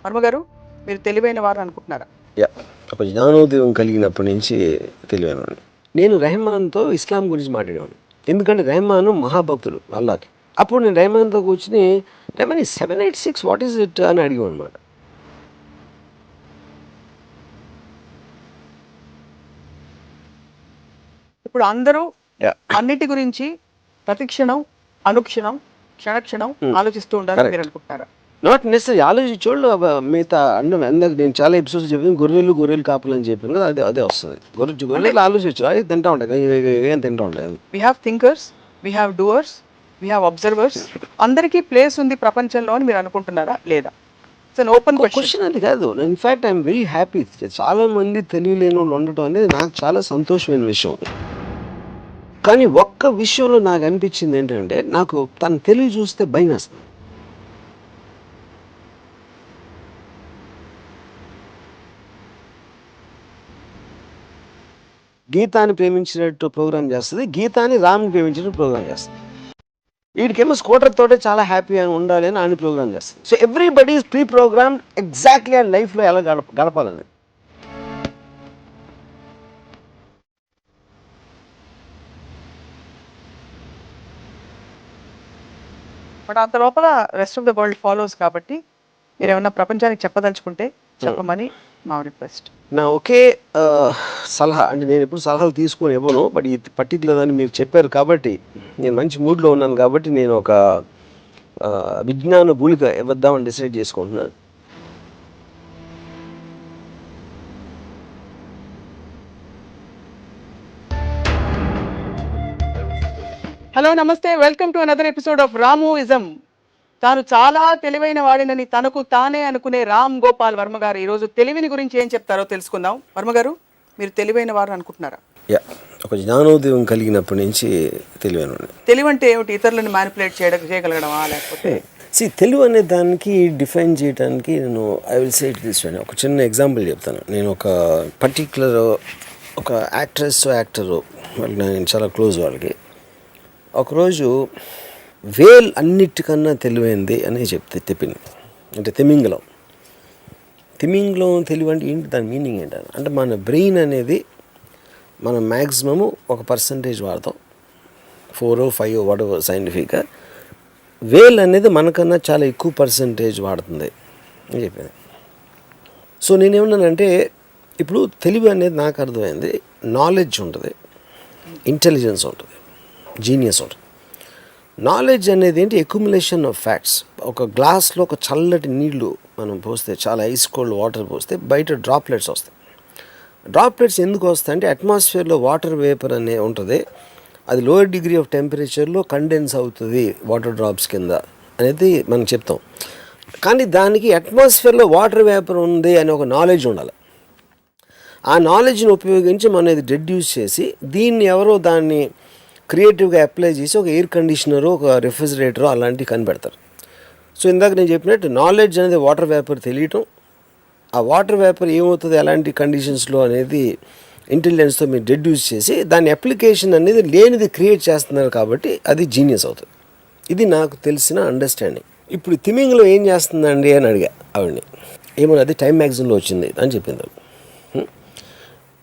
వర్మగారు, మీరు తెలివైన వారు అనుకుంటున్నారా? ఒక జ్ఞానోదయం కలిగినప్పటి నుంచి తెలియను. నేను రెహమాన్తో ఇస్లాం గురించి మాట్లాడేవాను, ఎందుకంటే రెహమాన్ మహాభక్తుడు అల్లాకి. అప్పుడు నేను రెహమాన్తో కూర్చుని రెహమాన్ 786 వాట్ ఈస్ ఇట్ అని అడిగాను అనమాట. ఇప్పుడు అందరూ అన్నిటి గురించి ప్రతిక్షణం, అనుక్షణం, క్షణక్షణం ఆలోచిస్తూ ఉండాలని మీరు అనుకుంటున్నారా? నాట్ నెసరీ ఆలోచించోళ్ళు మిగతా అందరికి నేను చాలా ఎపిసోడ్స్ చెప్పాను, గొర్రెలు కాపులు అని చెప్పాను కదా, అదే వస్తుంది. గొర్రెలు ఆలోచించు, అది తింటా ఉంటాయి, ఏం తింటా ఉంటాయి. We have thinkers, we have doers, we have observers. అందరికీ ప్లేస్ ఉంది ప్రపంచంలో అని మీరు అనుకుంటున్నారా లేదా? ఓపెన్ క్వశ్చన్ అది కాదు. In fact I'm very happy. చాలా మంది తెలియలేని వాళ్ళు ఉండటం అనేది నాకు చాలా సంతోషమైన విషయం. కానీ ఒక్క విషయంలో నాకు అనిపించింది ఏంటంటే, నాకు తన తెలివి చూస్తే భయం వేస్తుంది. గీతాన్ని ప్రేమించినట్టు ప్రోగ్రామ్ చేస్తుంది, గీతాన్ని రామ్ని ప్రేమించినట్టు ప్రోగ్రామ్ చేస్తుంది. వీడికేమో స్కూటర్ తోటే చాలా హ్యాపీగా ఉండాలి అని ఆయన ప్రోగ్రామ్ చేస్తుంది. So everybody is pre programme exactly ఆ లైఫ్లో ఎలా గడపాలని. బట్ అంత లోపల rest of the world follows కాబట్టి మీరు ఏమన్నా ప్రపంచానికి చెప్పదలుచుకుంటే చెప్పమని మా రిక్వెస్ట్. నా ఒకే సలహా, అంటే నేను ఎప్పుడు సలహాలు తీసుకొని ఇవ్వను, బట్ ఈ పర్టికులర్ అని మీరు చెప్పారు కాబట్టి నేను మంచి మూడ్లో ఉన్నాను కాబట్టి నేను ఒక విజ్ఞాన భూలిక ఇవ్వద్దామని డిసైడ్ చేసుకుంటున్నాను. హలో, నమస్తే, welcome to another episode of Ramuism. తాను చాలా తెలివైన వాడినని తనకు తానే అనుకునే రామ్ గోపాల్ వర్మ గారు ఈరోజు తెలివిని గురించి ఏం చెప్తారో తెలుసుకుందాం. వర్మ గారు, మీరు తెలివైన వారు అనుకుంటున్నారా? ఒక జ్ఞానోదయం కలిగినప్పటి నుంచి తెలివైన. తెలివి అంటే ఏమిటి? ఇతరులను మ్యానిపులేట్ చేయగలగడమా, లేకపోతే తెలివి అనే దానికి డిఫైన్ చేయడానికి నేను I will say it this way. ఒక చిన్న ఎగ్జాంపుల్ చెప్తాను. నేను ఒక పర్టిక్యులర్ ఒక యాక్టరు వాళ్ళకి నేను చాలా క్లోజ్. ఒకరోజు వేల్ అన్నిటికన్నా తెలివైంది అని చెప్పింది. అంటే తిమింగలం తెలివి అంటే ఏంటి, దాని మీనింగ్ ఏంటని అంటే మన బ్రెయిన్ అనేది మనం మ్యాక్సిమము ఒక పర్సంటేజ్ వాడతాం, 4 or 5 వాడవ సైంటిఫిక్గా. వేల్ అనేది మనకన్నా చాలా ఎక్కువ పర్సంటేజ్ వాడుతుంది అని చెప్పింది. సో నేనేమన్నానంటే, ఇప్పుడు తెలివి అనేది నాకు అర్థమైంది, నాలెడ్జ్ ఉంటుంది, ఇంటెలిజెన్స్ ఉంటుంది, జీనియస్ ఉంటుంది. నాలెడ్జ్ అనేది ఏంటి? Accumulation of facts. ఒక గ్లాస్లో ఒక చల్లటి నీళ్లు మనం పోస్తే, చాలా ఐస్ కోల్డ్ వాటర్ పోస్తే బయట డ్రాప్లెట్స్ వస్తాయి. డ్రాప్లెట్స్ ఎందుకు వస్తాయి అంటే, అట్మాస్ఫియర్లో వాటర్ వేపర్ అనే ఉంటుంది, అది లోయర్ డిగ్రీ ఆఫ్ టెంపరేచర్లో కండెన్స్ అవుతుంది వాటర్ డ్రాప్స్ కింద అనేది మనం చెప్తాం. కానీ దానికి అట్మాస్ఫియర్లో వాటర్ వేపర్ ఉంది అని ఒక నాలెడ్జ్ ఉండాలి. ఆ నాలెడ్జ్ని ఉపయోగించి మనం ఇది డెడ్యూస్ చేసి, దీన్ని ఎవరో దాన్ని క్రియేటివ్గా అప్లై చేసి ఒక ఎయిర్ కండిషనరు, ఒక రిఫ్రిజిరేటరు అలాంటివి కనిపెడతారు. సో ఇందాక నేను చెప్పినట్టు నాలెడ్జ్ అనేది వాటర్ వేపర్ తెలియటం, ఆ వాటర్ వేపర్ ఏమవుతుంది ఎలాంటి కండిషన్స్లో అనేది ఇంటెలిజెన్స్తో మీరు డెడ్యూస్ చేసి దాని అప్లికేషన్ అనేది లేనిది క్రియేట్ చేస్తున్నారు కాబట్టి అది జీనియస్ అవుతుంది. ఇది నాకు తెలిసిన అండర్స్టాండింగ్. ఇప్పుడు తిమింగ్లో ఏం చేస్తుందండి అని అడిగా ఆవిడని. ఏమో అది టైమ్ మ్యాగజైన్లో వచ్చింది అని చెప్పింది.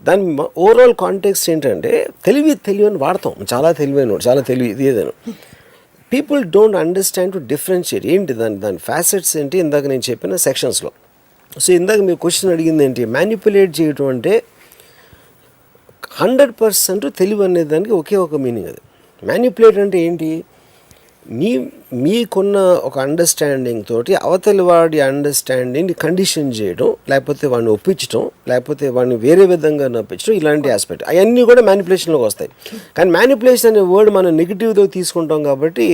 దాని ఓవరాల్ కాంటెక్స్ట్ ఏంటంటే, తెలివి అని వాడతాం, చాలా తెలివైన, చాలా తెలివి ఇది ఏదైనా. People don't understand to differentiate ఏంటి దాని ఫ్యాసెట్స్ ఏంటి ఇందాక నేను చెప్పిన సెక్షన్స్లో. సో ఇందాక మీరు క్వశ్చన్ అడిగింది ఏంటి, మ్యానిపులేట్ చేయటం అంటే 100% తెలివి అనే దానికి ఒకే ఒక మీనింగ్. అది మ్యానిపులేట్ అంటే ఏంటి, మీకున్న ఒక అండర్స్టాండింగ్ తోటి అవతలి వాడి అండర్స్టాండింగ్ కండిషన్ చేయడం, లేకపోతే వాడిని ఒప్పించడం, లేకపోతే వాడిని వేరే విధంగా నప్పించడం, ఇలాంటి ఆస్పెక్ట్ అవన్నీ కూడా మ్యానిపులేషన్లోకి వస్తాయి. కానీ మ్యానిపులేషన్ అనే వర్డ్ మనం నెగిటివ్తో తీసుకుంటాం కాబట్టి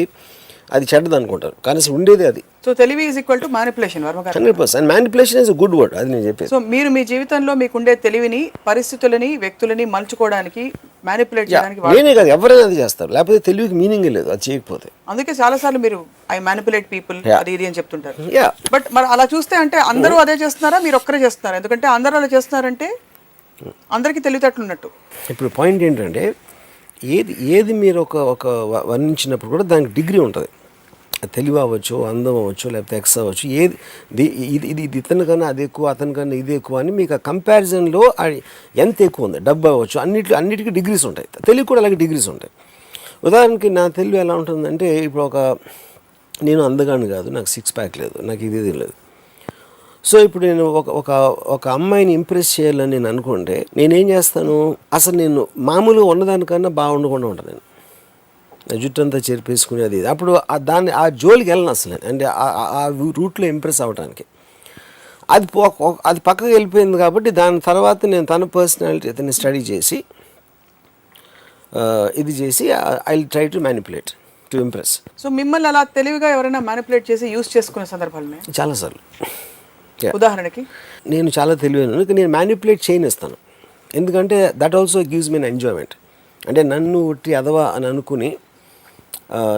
అది చెడ్డది అనుకుంటారు, కానీ ఉండేది అది. సో తెలివి is equal to manipulation. 100%. Manipulation is good word, అది నేను చెప్పేది. సో మీరు మీ జీవితంలో మీకుండే తెలివిని, పరిస్థితులని, వ్యక్తులని మలుచుకోవడానికి, మ్యానిపులేట్ చేయడానికి నేనే కాదు, ఎవరైనా అది చేస్తారు, లేకపోతే తెలివికి మీనింగే లేదు అది చేయకపోతే. అందుకే చాలాసార్లు మీరు ఐ మ్యానిపులేట్ పీపుల్ అది ఇది అని చెప్తుంటారు. బట్ మరి అలా చూస్తే అంటే అందరూ అదే చేస్తున్నారా, మీరు ఒక్కరే చేస్తున్నారా? ఎందుకంటే అందరూ అలా చేస్తున్నారంటే అందరికీ తెలివితేటలు ఉన్నట్టు. ఇప్పుడు పాయింట్ ఏంటంటే, ఏది మీరు ఒక వర్ణించినప్పుడు కూడా దానికి డిగ్రీ ఉంటుంది. తెలివి అవ్వచ్చు, అందం అవ్వచ్చు, లేకపోతే ఎక్స్ అవ్వచ్చు, ఏది ఇది ఇది ఇది ఇతనికన్నా అది ఎక్కువ, అతనికన్నా ఇది ఎక్కువ అని మీకు ఆ కంపారిజన్లో ఎంత ఎక్కువ ఉంది, డబ్బు అవ్వచ్చు, అన్నిటికీ డిగ్రీస్ ఉంటాయి. తెలివి కూడా అలాగే డిగ్రీస్ ఉంటాయి. ఉదాహరణకి నా తెలివి ఎలా ఉంటుందంటే, ఇప్పుడు నేను అందగాను కాదు, నాకు 6 ప్యాక్ లేదు, నాకు ఇది లేదు. సో ఇప్పుడు నేను ఒక అమ్మాయిని ఇంప్రెస్ చేయాలని నేను అనుకుంటే నేనేం చేస్తాను, అసలు నేను మామూలుగా ఉన్నదానికన్నా బాగుండకుండా ఉంటాను. నేను జుట్టు అంతా చెరిపేసుకుని అది అప్పుడు ఆ జోలికి వెళ్ళను అసలు. అంటే ఆ రూట్లో ఇంప్రెస్ అవ్వడానికి అది పక్కకి వెళ్ళిపోయింది. కాబట్టి దాని తర్వాత నేను తన పర్సనాలిటీ అతన్ని స్టడీ చేసి ఇది చేసి I will try to manipulate to impress. So మిమ్మల్ని అలా తెలివిగా ఎవరైనా మ్యానిపులేట్ చేసి యూస్ చేసుకునే సందర్భాలు చాలాసార్లు. ఉదాహరణకి నేను చాలా తెలివైన, నేను మ్యానిపులేట్ చేయనిస్తాను. ఎందుకంటే that also gives me enjoyment. అంటే నన్ను ఉట్టి అదవా అని అనుకుని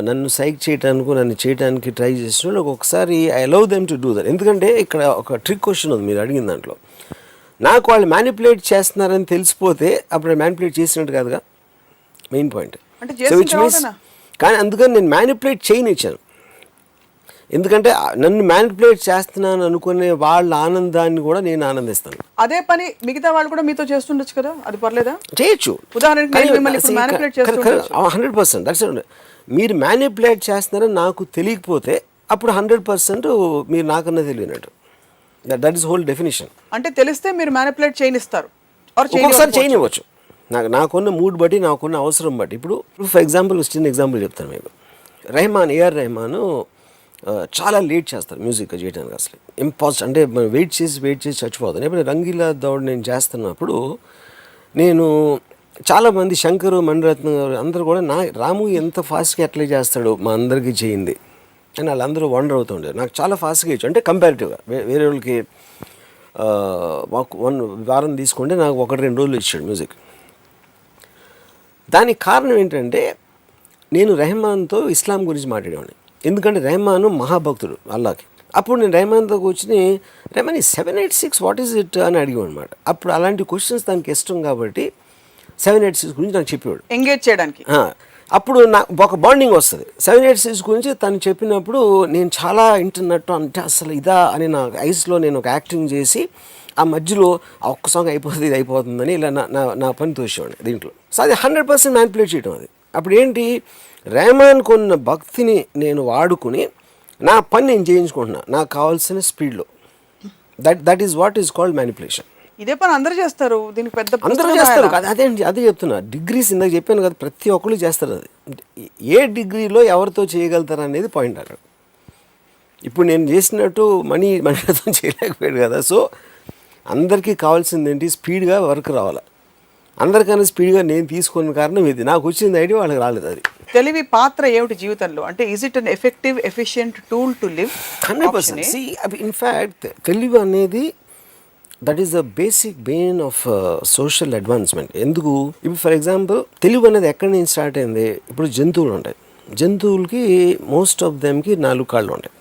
నన్ను సైక్ చేయటానికి, నన్ను చేయడానికి ట్రై చేసిన వాళ్ళు ఒకసారి I allow them to do that. ఎందుకంటే ఇక్కడ ఒక ట్రిక్ క్వశ్చన్ ఉంది మీరు అడిగిన దాంట్లో. నాకు వాళ్ళు మ్యానిపులేట్ చేస్తున్నారని తెలిసిపోతే అప్పుడు మ్యానిపులేట్ చేసినట్టు కాదుగా, main point. So which means, కానీ అందుకని నేను మ్యానిపులేట్ చేయనిచ్చాను. ఎందుకంటే నన్ను మ్యానిపులేట్ చేస్తున్నాను అనుకునే వాళ్ళ ఆనందాన్ని కూడా నేను ఆనందిస్తాను. అదే పని మిగతా వాళ్ళు కూడా మీతో చేస్తుండొచ్చు కదా, అది పర్లేదా? చేయొచ్చు. ఉదాహరణకి 100%. దట్స్ మీరు మ్యానిపులేట్ చేస్తున్నారని నాకు తెలియకపోతే అప్పుడు 100% మీరు నాకన్నా తెలియనట్టు. That is whole definition. అంటే తెలిస్తే మీరు మ్యానిపులేట్ చేయనిస్తారు, ఒక్కొక్కసారి చేయనివ్వచ్చు. నాకున్న మూడ్ బట్టి, నాకున్న అవసరం బట్టి. ఇప్పుడు ఫర్ ఎగ్జాంపుల్ చిన్న ఎగ్జాంపుల్ చెప్తాను మీకు. ఏఆర్ రెహమాన్ చాలా లేట్ చేస్తారు మ్యూజిక్ చేయడానికి. అసలు ఇంపాసిబుల్. అంటే మనం వెయిట్ చేసి చచ్చిపోతాను. ఎప్పుడు రంగీలా దౌడ్ నేను చేస్తున్నప్పుడు నేను చాలామంది శంకరు, మణిరత్నం గారు అందరూ కూడా రాము ఎంత ఫాస్ట్గా ఎట్లా చేస్తాడు, మా అందరికీ చేయింది అని వాళ్ళందరూ వండర్ అవుతుండేది. నాకు చాలా ఫాస్ట్గా ఇచ్చు. అంటే కంపారిటివ్గా వేరే వాళ్ళకి మాకు 1 వారం తీసుకుంటే నాకు 1-2 రోజులు ఇచ్చాడు మ్యూజిక్. దానికి కారణం ఏంటంటే నేను రెహమాన్తో ఇస్లాం గురించి మాట్లాడేవాడిని. ఎందుకంటే రెహమాను మహాభక్తుడు అల్లాకి. అప్పుడు నేను రెహమాన్తో కూర్చుని, రెహమాన్ 786 వాట్ ఈజ్ ఇట్ అని అడిగాను అనమాట. అప్పుడు అలాంటి క్వశ్చన్స్ దానికి ఇష్టం కాబట్టి 786 గురించి నాకు చెప్పేవాడు, ఎంగేజ్ చేయడానికి. అప్పుడు నాకు ఒక బాండింగ్ వస్తుంది. 786 గురించి తను చెప్పినప్పుడు నేను చాలా వింటున్నట్టు, అంటే అసలు ఇదా అని నా ఐస్లో నేను ఒక యాక్టింగ్ చేసి ఆ మధ్యలో ఆ ఒక్క సాంగ్ అయిపోతుంది, ఇది అయిపోతుందని ఇలా నా పని తోసేవాడిని దీంట్లో. సో అది 100% మ్యానిపులేట్ చేయడం. అది అప్పుడు ఏంటి, రెహమాన్కు ఉన్న భక్తిని నేను వాడుకుని నా పని నేను చేయించుకుంటున్నా నాకు కావాల్సిన స్పీడ్లో. That is what is called manipulation. ఇదే పని అందరూ చేస్తారు, దీనికి పెద్ద అందరూ చేస్తారు. అదే చెప్తున్నా. డిగ్రీస్ ఇందాక చెప్పాను కదా, ప్రతి ఒక్కరు చేస్తారు. అది ఏ డిగ్రీలో ఎవరితో చేయగలుగుతారు అనేది పాయింట్ అక్కడ. ఇప్పుడు నేను చేసినట్టు మణితో చేయలేకపోయాడు కదా. సో అందరికీ కావాల్సింది ఏంటి, స్పీడ్గా వర్క్ రావాలి. అందరికన్నా స్పీడ్గా నేను తీసుకున్న కారణం ఇది. నాకు వచ్చింది ఐడియా వాళ్ళకి రాలేదు. అది తెలివి పాత్ర ఏమిటి జీవితంలో? అంటే is it an effective efficient tool to live? 100%. In fact తెలివి అనేది that is the basic Bain of social advancement. ఎందుకు, ఇప్పుడు ఫర్ ఎగ్జాంపుల్ తెలివి అనేది ఎక్కడి నుంచి స్టార్ట్ అయింది. ఇప్పుడు జంతువులు ఉంటాయి. జంతువులకి మోస్ట్ ఆఫ్ దెమ్కి 4 కాళ్ళు ఉంటాయి.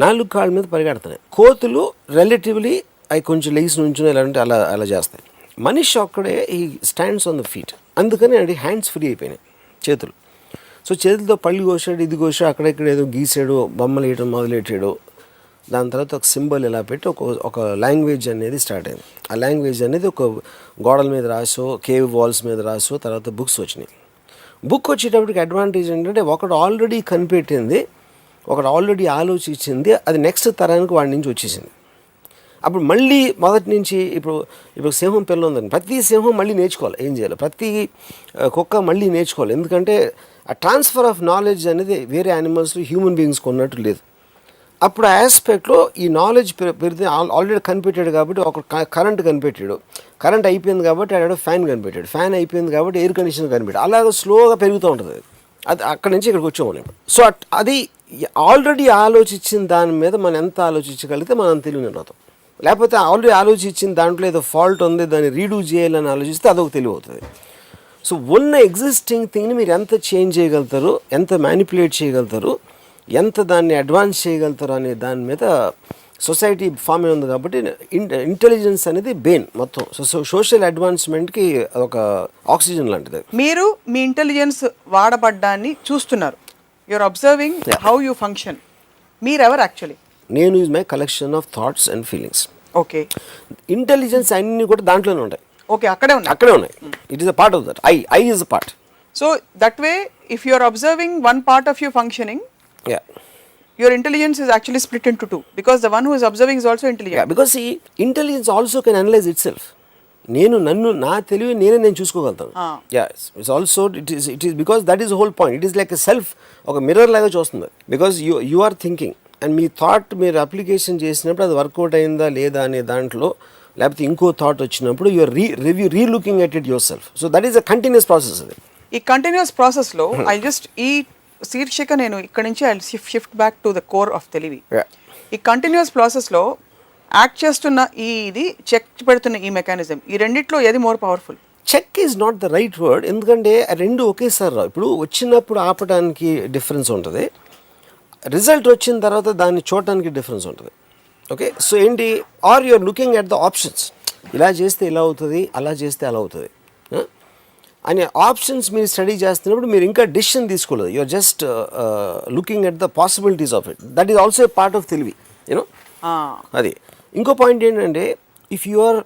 4 కాళ్ళ మీద పరిగెడుతున్నాయి. కోతులు రిలేటివ్లీ అవి కొంచెం లెగ్స్ నుంచి ఎలాంటి అలా చేస్తాయి. మనిషి ఒక్కడే ఈ స్టాండ్స్ ఆన్ ద ఫీట్. అందుకని అది హ్యాండ్స్ ఫ్రీ అయిపోయినాయి, చేతులు. సో చేతులతో పళ్ళు కోసాడు, ఇది కోసాడు, అక్కడెక్కడ ఏదో గీసాడు, బొమ్మలు వేయడం మొదలెట్టాడు. దాని తర్వాత ఒక సింబల్ ఇలా పెట్టి ఒక లాంగ్వేజ్ అనేది స్టార్ట్ అయింది. ఆ లాంగ్వేజ్ అనేది ఒక గోడల మీద రాసో, కేవ్ వాల్స్ మీద రాసో, తర్వాత బుక్స్ వచ్చినాయి. బుక్ వచ్చేటప్పటికి అడ్వాంటేజ్ ఏంటంటే ఒకడు ఆల్రెడీ కనిపెట్టింది, ఒకడు ఆల్రెడీ ఆలోచించింది, అది నెక్స్ట్ తరానికి వాడి నుంచి వచ్చేసింది. అప్పుడు మళ్ళీ మొదటి నుంచి ఇప్పుడు సింహం పిల్ల ఉందని ప్రతి సింహం మళ్ళీ నేర్చుకోవాలి ఏం చేయాలి, ప్రతి కుక్క మళ్ళీ నేర్చుకోవాలి. ఎందుకంటే ఆ ట్రాన్స్ఫర్ ఆఫ్ నాలెడ్జ్ అనేది వేరే యానిమల్స్లో హ్యూమన్ బీయింగ్స్కి ఉన్నట్టు లేదు. అప్పుడు ఆ ఆస్పెక్ట్లో ఈ నాలెడ్జ్ పెరిగితే ఆల్రెడీ కనిపెట్టాడు కాబట్టి ఒక కరెంట్ కనిపెట్టాడు, కరెంట్ అయిపోయింది కాబట్టి ఆడ ఫ్యాన్ కనిపెట్టాడు, ఫ్యాన్ అయిపోయింది కాబట్టి ఎయిర్ కండిషనర్ కనిపెట్టాడు. అలాగే స్లోగా పెరుగుతూ ఉంటుంది. అది అక్కడి నుంచి ఇక్కడికి వచ్చాము. సో అది ఆల్రెడీ ఆలోచించిన దాని మీద మనం ఎంత ఆలోచించగలిగితే మనం తెలివిని అవుతాం. లేకపోతే ఆల్రెడీ ఆలోచించిన దాంట్లో ఏదో ఫాల్ట్ ఉంది, దాన్ని రీడూ చేయాలని ఆలోచిస్తే అదొక తెలివి అవుతుంది. సో ఉన్న ఎగ్జిస్టింగ్ థింగ్ని మీరు ఎంత చేంజ్ చేయగలుగుతారు, ఎంత మ్యానిపులేట్ చేయగలుగుతారు, ఎంత దాన్ని అడ్వాన్స్ చేయగలుగుతారు అనే దాని మీద సొసైటీ ఫామ్ అయి ఉంది. కాబట్టి ఇంటెలిజెన్స్ అనేది బెయిన్ మొత్తం. సో సోషల్ అడ్వాన్స్మెంట్కి ఒక ఆక్సిజన్ లాంటిది. మీరు మీ ఇంటెలిజెన్స్ వాడబడ్డాన్ని చూస్తున్నారు, you're observing how you function. మీరెవరు యాక్చువల్లీ? నేను is my collection of thoughts and feelings. Okay. Intelligence అన్నీ కూడా దాంట్లోనే ఉంటాయి. ఓకే, అక్కడే ఉన్నాయి. అక్కడే ఉన్నాయి. It is a part of that. I is a part. So that way if you are observing one part of you functioning, yeah, your intelligence is actually split into two, because the one who is observing is also intelligent. Yeah, because see, intelligence also can analyze itself. నా తెలివి నేను చూసుకోగలుగుతాను. It's also it is because that is whole point. It is like a self, ఒక mirror లాగా చూస్తుంది. Because you are thinking and me thought మీరు application చేసినప్పుడు అది వర్కౌట్ అయిందా లేదా అనే దాంట్లో, లేకపోతే ఇంకో థాట్ వచ్చినప్పుడు you're relooking at it yourself. So that is a continuous process. అది ఈ కంటిన్యూస్ ప్రాసెస్లో ఐ జస్ట్ ఈ శీర్షిక నేను ఇక్కడ నుంచి I shift back to the core of తెలివి. ఈ కంటిన్యూస్ ప్రాసెస్లో యాక్ట్ చేస్తున్న ఇది చెక్ పెడుతున్న ఈ మెకానిజం, ఈ రెండిట్లో ఏది more powerful? Check is not the right word, ఎందుకంటే రెండు ఒకేసారి రావు. ఇప్పుడు వచ్చినప్పుడు ఆపడానికి డిఫరెన్స్ ఉంటుంది, రిజల్ట్ వచ్చిన తర్వాత దాన్ని చూడటానికి డిఫరెన్స్ ఉంటుంది. ఓకే, సో ఏంటి, or you're looking at the options. ఇలా చేస్తే ఇలా అవుతుంది, అలా చేస్తే అలా అవుతుంది అనే ఆప్షన్స్ మీరు స్టడీ చేస్తున్నప్పుడు మీరు ఇంకా డిసిషన్ తీసుకోలేదు. You're just looking at the possibilities of it. That is also a part of తెలివి, యూనో. అది ఇంకో పాయింట్ ఏంటంటే, ఇఫ్ యువర్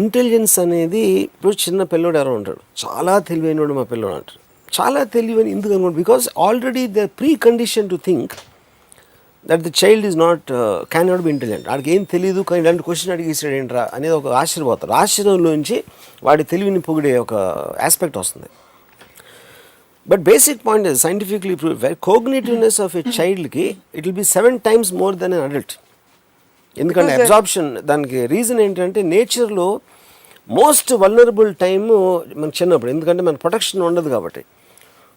ఇంటెలిజెన్స్ అనేది, ఇప్పుడు చిన్న పిల్లోడు ఎవరో ఉంటాడు, చాలా తెలివైనడు మా పిల్లోడు అంటారు. చాలా తెలివైన ఎందుకు అనుకోండి, because already the pre condition to think that the child is not can not be intelligent. వాడికి ఏం తెలియదు, కానీ ఇలాంటి క్వశ్చన్ అడిగేసాడు ఏంట్రా అనేది ఒక ఆశ్చర్యపోతారు. ఆశ్చర్యంలోంచి వాడి తెలివిని పొగిడే ఒక ఆస్పెక్ట్ వస్తుంది. But basic point is scientifically proved, cognitiveness of a చైల్డ్కి it will be 7 times more than an adult. ఎందుకంటే అబ్జార్ప్షన్, దానికి రీజన్ ఏంటంటే నేచర్లో మోస్ట్ వల్నరబుల్ టైము మనకు చిన్నప్పుడు, ఎందుకంటే మన ప్రొటెక్షన్ ఉండదు కాబట్టి.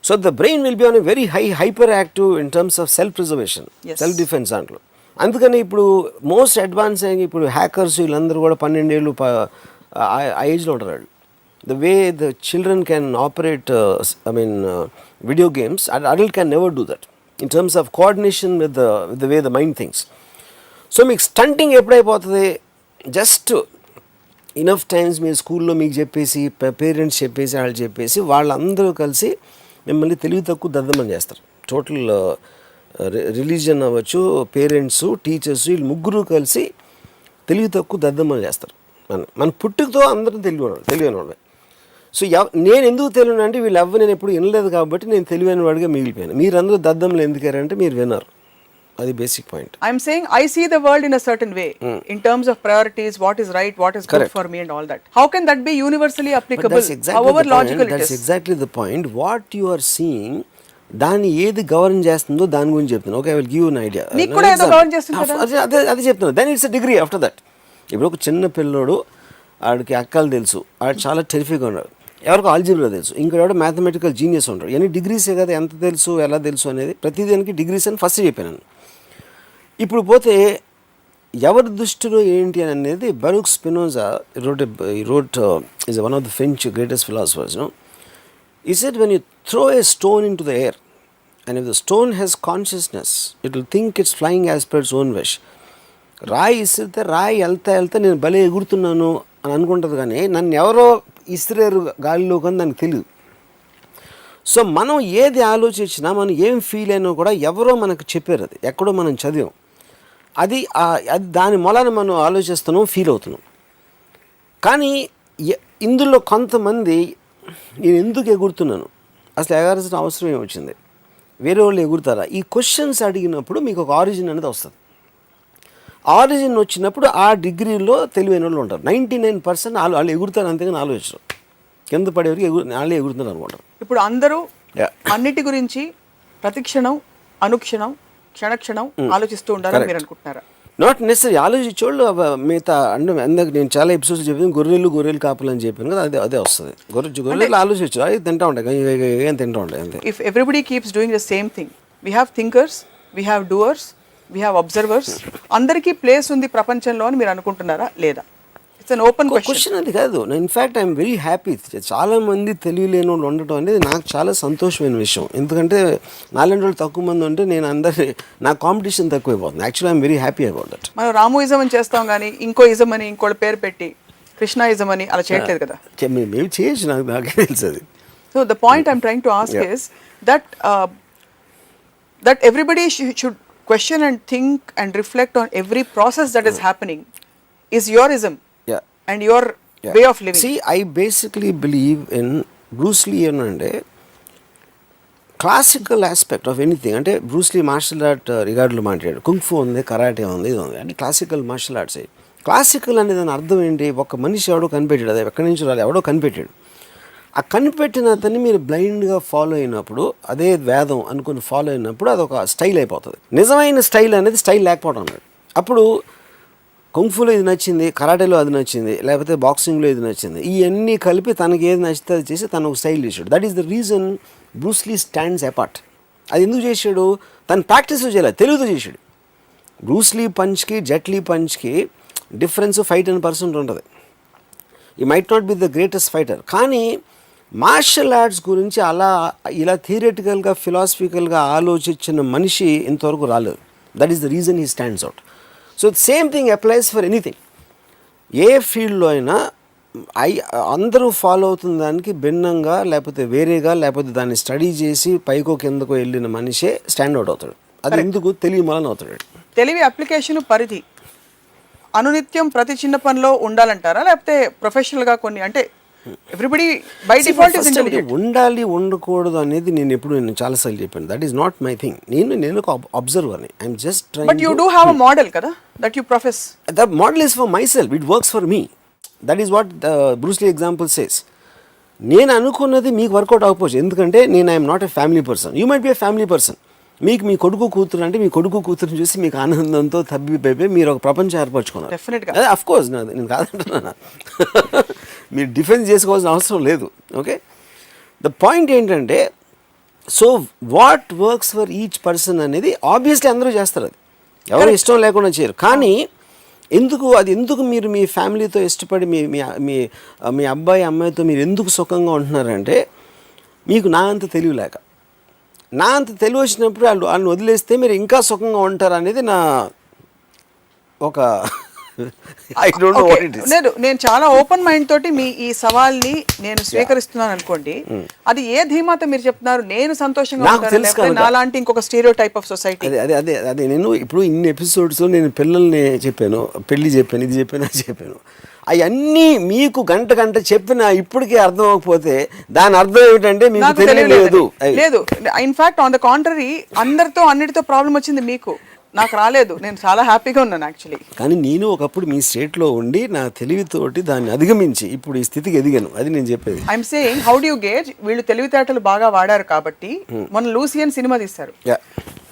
So the brain will be on a very hyper active in terms of self preservation, self defence దాంట్లో. అందుకని ఇప్పుడు మోస్ట్ అడ్వాన్స్ అయ్యి ఇప్పుడు హ్యాకర్స్ వీళ్ళందరూ కూడా 12 ఏళ్ళు ఆ ఏజ్లో ఉంటారు వాళ్ళు. The way the children can operate video games, adult can never do that in terms of coordination with the way the mind things. So మీకు స్టంటింగ్ ఎప్పుడైపోతుంది, జస్ట్ ఇనఫ్ టైమ్స్ మీరు స్కూల్లో మీకు చెప్పేసి, పేరెంట్స్ చెప్పేసి, వాళ్ళు చెప్పేసి, వాళ్ళందరూ కలిసి మిమ్మల్ని తెలివి తక్కువ దద్దమని చేస్తారు. టోటల్ రిలీజన్ అవ్వచ్చు, పేరెంట్స్, టీచర్స్, వీళ్ళు ముగ్గురు కలిసి తెలివి తక్కువ దద్దమని చేస్తారు. మన పుట్టుకతో అందరం తెలివైన వాళ్ళే. సో నేను ఎందుకు తెలియను అంటే, వీళ్ళు నేను ఎప్పుడు వినలేదు కాబట్టి నేను తెలివైన వాడిగా మిగిలిపోయాను. మీరందరూ దద్దములు ఎందుకారంటే మీరు విన్నారు. అది basic point. I'm saying I see the world in a certain way in terms of priorities, what is right, what is good for me and all that. How can that be universally applicable, however logical it is? That's exactly the point. What you are seeing, దాన్ని ఏది govern చేస్తుందో దాని గురించి చెప్తున్నాను. Okay, I will give you an idea. మీకు కూడా ఏదో govern చేస్తుంది కదా. అదే చెప్తున్నాను. Then it's a degree after that. ఇప్పుడు ఒక చిన్న పిల్లోడు, ఆడికి అక్కలు తెలుసు, ఆడు చాలా టెరిఫిక్గా ఉన్నాడు, ఎవరికి ఆల్జీబ్రా తెలుసు, ఇంకోటి మ్యాథమెటికల్ జీనియస్ ఉంటాడు. ఇవన్నీ డిగ్రీసే కదా, ఎంత తెలుసు ఎలా తెలుసు అనేది ప్రతిదానికి డిగ్రీస్ అని ఫస్ట్ చెప్పాను. ఇప్పుడు పోతే ఎవరి దృష్టిలో ఏంటి అని అనేది, బరూక్ Spinoza wrote is one of the French greatest philosophers. He said, when you throw a stone into the air, and if the stone has consciousness, it will think it's flying as per its own wish. రాయి ఇసిరితే రాయి వెళ్తా నేను భలే ఎగురుతున్నాను అని అనుకుంటుంది, కానీ నన్ను ఎవరో ఇసిరేరు గాలిలో కానీ దానికి తెలియదు. సో మనం ఏది ఆలోచించినా, మనం ఏం ఫీల్ అయినా కూడా ఎవరో మనకు చెప్పారు, అది ఎక్కడో మనం చదివాం, అది దాని మూలాన మనం ఆలోచిస్తున్నాం, ఫీల్ అవుతున్నాం. కానీ ఇందులో కొంతమంది, నేను ఎందుకు ఎగురుతున్నాను, అసలు ఎగరాల్సిన అవసరం ఏమొచ్చింది, వేరే వాళ్ళు ఎగురుతారా, ఈ క్వశ్చన్స్ అడిగినప్పుడు మీకు ఒక ఆరిజిన్ అనేది వస్తుంది. ఆరిజిన్ వచ్చినప్పుడు ఆ డిగ్రీలో తెలివైన వాళ్ళు ఉంటారు. 99% వాళ్ళు ఎగురుతారు, అంతేగాని ఆలోచించరు. కింద పడేవరికి వాళ్ళే ఎగురుతున్నారు అనుకుంటారు. ఇప్పుడు అందరూ అన్నిటి గురించి ప్రతిక్షణం, అనుక్షణం, క్షణక్షణం ఆలోచిస్తూ ఉండాలని మీరు అనుకుంటున్నారా? Not necessary. ఆలోచించోళ్ళు మిగతా అంటే అందరికి నేను చాలా ఎపిసోడ్స్ చెప్పాను, గొర్రెలు కాపులని చెప్పాను కదా, అదే వస్తుంది. గొర్రెలు ఆలోచించు, అది తింటా ఉంటాయి, ఏం తింటా ఉంటాయి అంతే. If everybody keeps doing the same thing, we have thinkers, we have doers, we have observers, అందరికీ ప్లేస్ ఉంది ప్రపంచంలో అని మీరు అనుకుంటున్నారా లేదా? It's an open question. అది కాదు, ఇన్ఫ్యాక్ట్ ఐఎమ్ వెరీ హ్యాపీ. చాలామంది తెలియలేని వాళ్ళు ఉండటం అనేది నాకు చాలా సంతోషమైన విషయం. ఎందుకంటే నాలుగు రోజులు తక్కువ మంది ఉంటే నేను నా కాంపిటీషన్ తక్కువైపోతుంది. Actually I'm very happy about that. మనం రాముయిజం అని చేస్తాం కానీ ఇంకో ఇజం అని ఇంకోటి పేరు పెట్టి కృష్ణాయిజం అని అలా చేయట్లేదు కదా. మేము చేయొచ్చు, నాకే తెలుసు అది. So the point I'm trying to ask is that that everybody should question and think and reflect on every process that is happening is yorism Yeah. and your Yeah. way of living. See, I basically believe in Bruce Lee అంటే classical aspect of anything. అంటే Bruce Lee martial art రిగార్డులో మాట్లాడాడు, kung fu ఉంది, karate ఉంది, ఇది ఉంది, అంటే classical martial arts. Classical అనే దాని అర్థం ఏంటి? ఒక మనిషి ఎవడో కనిపెట్టాడు, అది ఎక్కడి నుంచి రాలేదు, ఎవడో కనిపెట్టాడు. ఆ కనిపెట్టిన అతన్ని మీరు బ్లైండ్గా ఫాలో అయినప్పుడు, అదే వేదం అనుకుని ఫాలో అయినప్పుడు అదొక స్టైల్ అయిపోతుంది. నిజమైన స్టైల్ అనేది స్టైల్ లేకపోవడం అన్నాడు. అప్పుడు కుంగ్ఫులో ఇది నచ్చింది, కరాటేలో అది నచ్చింది, లేకపోతే బాక్సింగ్లో ఇది నచ్చింది, ఇవన్నీ కలిపి తనకి ఏది నచ్చితే అది చేసి తను ఒక స్టైల్ చేశాడు. That is the reason Bruce Lee stands apart. అది ఎందుకు చేశాడు? తను ప్రాక్టీస్ చేయలేదు, తెలుగుతో చేశాడు. బ్రూస్ లీ పంచ్కి జెట్ లీ పంచ్కి డిఫరెన్స్ 5-10% ఉంటుంది. He might not be the greatest fighter, కానీ మార్షల్ ఆర్ట్స్ గురించి ఇలా థియరిటికల్గా ఫిలాసఫికల్గా ఆలోచించిన మనిషి ఇంతవరకు రాలేదు. That is the reason he stands out. So same thing applies for anything. ఏ ఫీల్డ్లో అయినా అందరూ ఫాలో అవుతున్న దానికి భిన్నంగా, లేకపోతే వేరేగా, లేకపోతే దాన్ని స్టడీ చేసి పైకో కిందకో వెళ్ళిన మనిషే స్టాండ్ అవుట్ అవుతాడు. అది ఎందుకు తెలివి వలన అవుతాడు. తెలివి అప్లికేషన్ పరిధి అనునిత్యం ప్రతి చిన్న పనిలో ఉండాలంటారా, లేకపోతే ప్రొఫెషనల్గా కొన్ని, అంటే everybody by default is intelligent? ఉండాలి, ఉండకూడదు అనేది నేను చాలాసార్లు చెప్పాను. That is not my thing. నేను ఒక అబ్జర్వర్ని. I'm just trying. But you do have a model కదా that you profess. The model is for myself, it works for me. That is what Bruce Lee example says. నేను అనుకున్నది మీకు work out అవ్వకపోవచ్చు, ఎందుకంటే నేను I'm not a family person. You might be a family person. మీకు మీ కొడుకు కూతురు అంటే మీ కొడుకు కూతురుని చూసి మీకు ఆనందంతో తబ్బిపోయి మీరు ఒక ప్రపంచం ఏర్పరచుకున్నారు. డెఫినెట్గా. అదే అఫ్ కోర్స్, నేను కాదంటున్నా. మీరు డిఫెన్స్ చేసుకోవాల్సిన అవసరం లేదు. ఓకే, ద పాయింట్ ఏంటంటే, so what works for each person అనేది ఆబ్వియస్లీ అందరూ చేస్తారు. అది ఎవరు ఇష్టం లేకుండా చేయరు. కానీ ఎందుకు మీరు మీ ఫ్యామిలీతో ఇష్టపడి మీ అబ్బాయి అమ్మాయితో మీరు ఎందుకు సుఖంగా ఉంటున్నారంటే, మీకు నా అంత తెలివి లేక. నా అంత తెలివి వచ్చినప్పుడు వాళ్ళని వదిలేస్తే మీరు ఇంకా సుఖంగా ఉంటారు అనేది నా ఒక I don't know what it is. నేను చాలా ఓపెన్ మైండ్ తోటి మీ ఈ సవాల్ని నేను స్వీకరిస్తున్నాను అనుకోండి. అది ఏ ధీమాతో మీరు చెప్తున్నారు? నేను సంతోషంగా ఉంటాను, నాలాంటి ఇంకొక స్టీరియో టైప్ ఆఫ్ సొసైటీ. అదే నేను ఇప్పుడు ఇన్ని ఎపిసోడ్స్ నేను పిల్లల్ని చెప్పాను, పెళ్లి చెప్పాను, ఇది చెప్పాను, అది చెప్పాను. అవన్నీ మీకు గంట చెప్పినా ఇప్పటికీ అర్థం అవ్వకపోతే దాని అర్థం ఏమిటంటే మీకు తెలియలేదు. లేదు, ఇన్ఫాక్ట్ ఆన్ ద కాంట్రరీ, అందరితో అన్నిటితో ప్రాబ్లం వచ్చింది మీకు, నాకు రాలేదు. నేను చాలా హ్యాపీగా ఉన్నాను యాక్చువల్లీ. కానీ నేను ఒకప్పుడు మీ స్టేట్లో ఉండి నా తెలివితోటి దాన్ని అధిగమించి ఇప్పుడు ఈ స్థితికి ఎదిగాను. అది నేను చెప్పేది. I'm saying, how do you gauge? వీళ్ళు తెలివితేటలు బాగా వాడారు కాబట్టి మన లూసియన్ సినిమా తీస్తారు.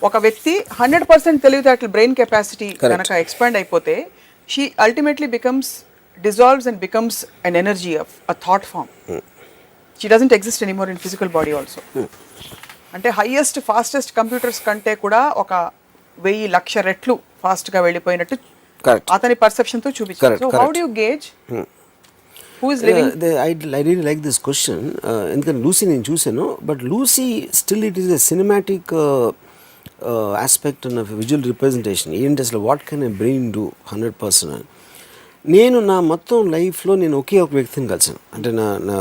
ఒక వ్యక్తి 100% తెలివితేటలు, బ్రెయిన్ కెపాసిటీ కనుక ఎక్స్పాండ్ అయిపోతే, she ultimately becomes dissolves and becomes an energy of a thought form. She doesn't exist anymore in physical body also. అంటే హైయెస్ట్ ఫాస్టెస్ట్ కంప్యూటర్స్ కంటే కూడా ఒక 1000,00,000 రెట్లు ఫాస్ట్ గా వెళ్ళిపోయినట్టు అతని పర్సెప్షన్ తో చూపించారు. So how do you gauge who is living? I really like this question. ఎందుకంటే లూసీ నేను చూసాను, but Lucy still it is a cinematic aspect of visual representation. ఏంటి అసలు what can a brain do 100%? నేను నా మొత్తం లైఫ్లో నేను ఒకే ఒక వ్యక్తిని కలిసాను. అంటే నా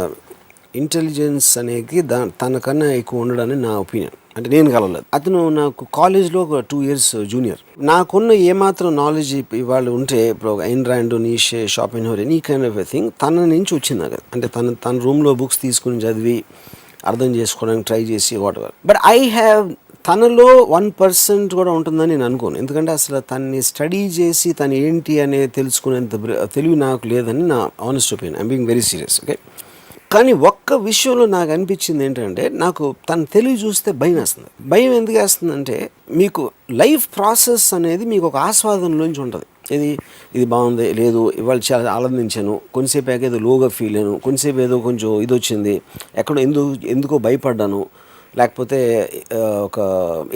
ఇంటెలిజెన్స్ అనేది తనకన్నా ఎక్కువ ఉండడని నా ఒపీనియన్. అంటే నేను కలవలేదు. అతను నాకు కాలేజ్లో ఒక 2 years జూనియర్. నాకున్న ఏమాత్రం నాలెడ్జ్ ఇవాళ ఉంటే, ఇప్పుడు Ayn Rand, Nietzsche, Schopenhauer, any kind of a thing తన నుంచి వచ్చింది నాకు. అంటే తన రూమ్లో బుక్స్ తీసుకుని చదివి అర్థం చేసుకోవడానికి ట్రై చేసి what ever. But I have తనలో 1% కూడా ఉంటుందని నేను అనుకోను. ఎందుకంటే అసలు తన్ని స్టడీ చేసి తను ఏంటి అనేది తెలుసుకునేంత తెలివి నాకు లేదని నా honest opinion. I'm being very serious. Okay, కానీ ఒక్క విషయంలో నాకు అనిపించింది ఏంటంటే, నాకు తన తెలివి చూస్తే భయం వేస్తుంది. భయం ఎందుకు వేస్తుందంటే, మీకు లైఫ్ ప్రాసెస్ అనేది మీకు ఒక ఆస్వాదనలోంచి ఉంటుంది. ఇది బాగుంది, లేదు ఇవాళ చాలా ఆనందించాను, కొంచెంసేపు ఏదో లోగా ఫీల్ అయ్యాను, కొంచెంసేపు ఏదో కొంచెం ఇది వచ్చింది, ఎక్కడో ఎందుకో భయపడ్డాను, లేకపోతే ఒక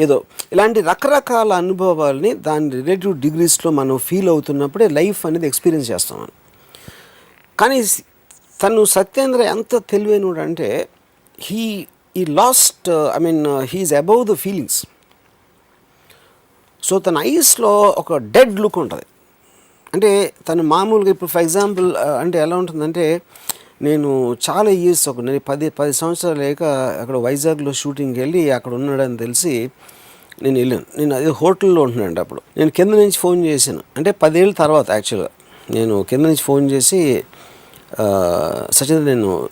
ఏదో ఇలాంటి రకరకాల అనుభవాల్ని దాని రిలేటివ్ డిగ్రీస్లో మనం ఫీల్ అవుతున్నప్పుడే లైఫ్ అనేది ఎక్స్పీరియన్స్ చేస్తాం. కానీ తను సత్యేంద్ర ఎంత తెలివైనడు అంటే, he lost he is above the feelings. So తన ఐస్లో ఒక డెడ్ లుక్ ఉంటుంది. అంటే తను మామూలుగా ఇప్పుడు ఫర్ ఎగ్జాంపుల్ అంటే ఎలా ఉంటుందంటే, నేను చాలా ఇయర్స్ నేను 10 సంవత్సరాలు లేక అక్కడ వైజాగ్లో షూటింగ్కి వెళ్ళి అక్కడ ఉన్నాడని తెలిసి నేను వెళ్ళాను. నేను అదే హోటల్లో ఉంటున్నాను అప్పుడు. నేను కింద నుంచి ఫోన్ చేశాను, అంటే 10 ఏళ్ళ తర్వాత యాక్చువల్గా నేను కింద నుంచి ఫోన్ చేసి సచిన్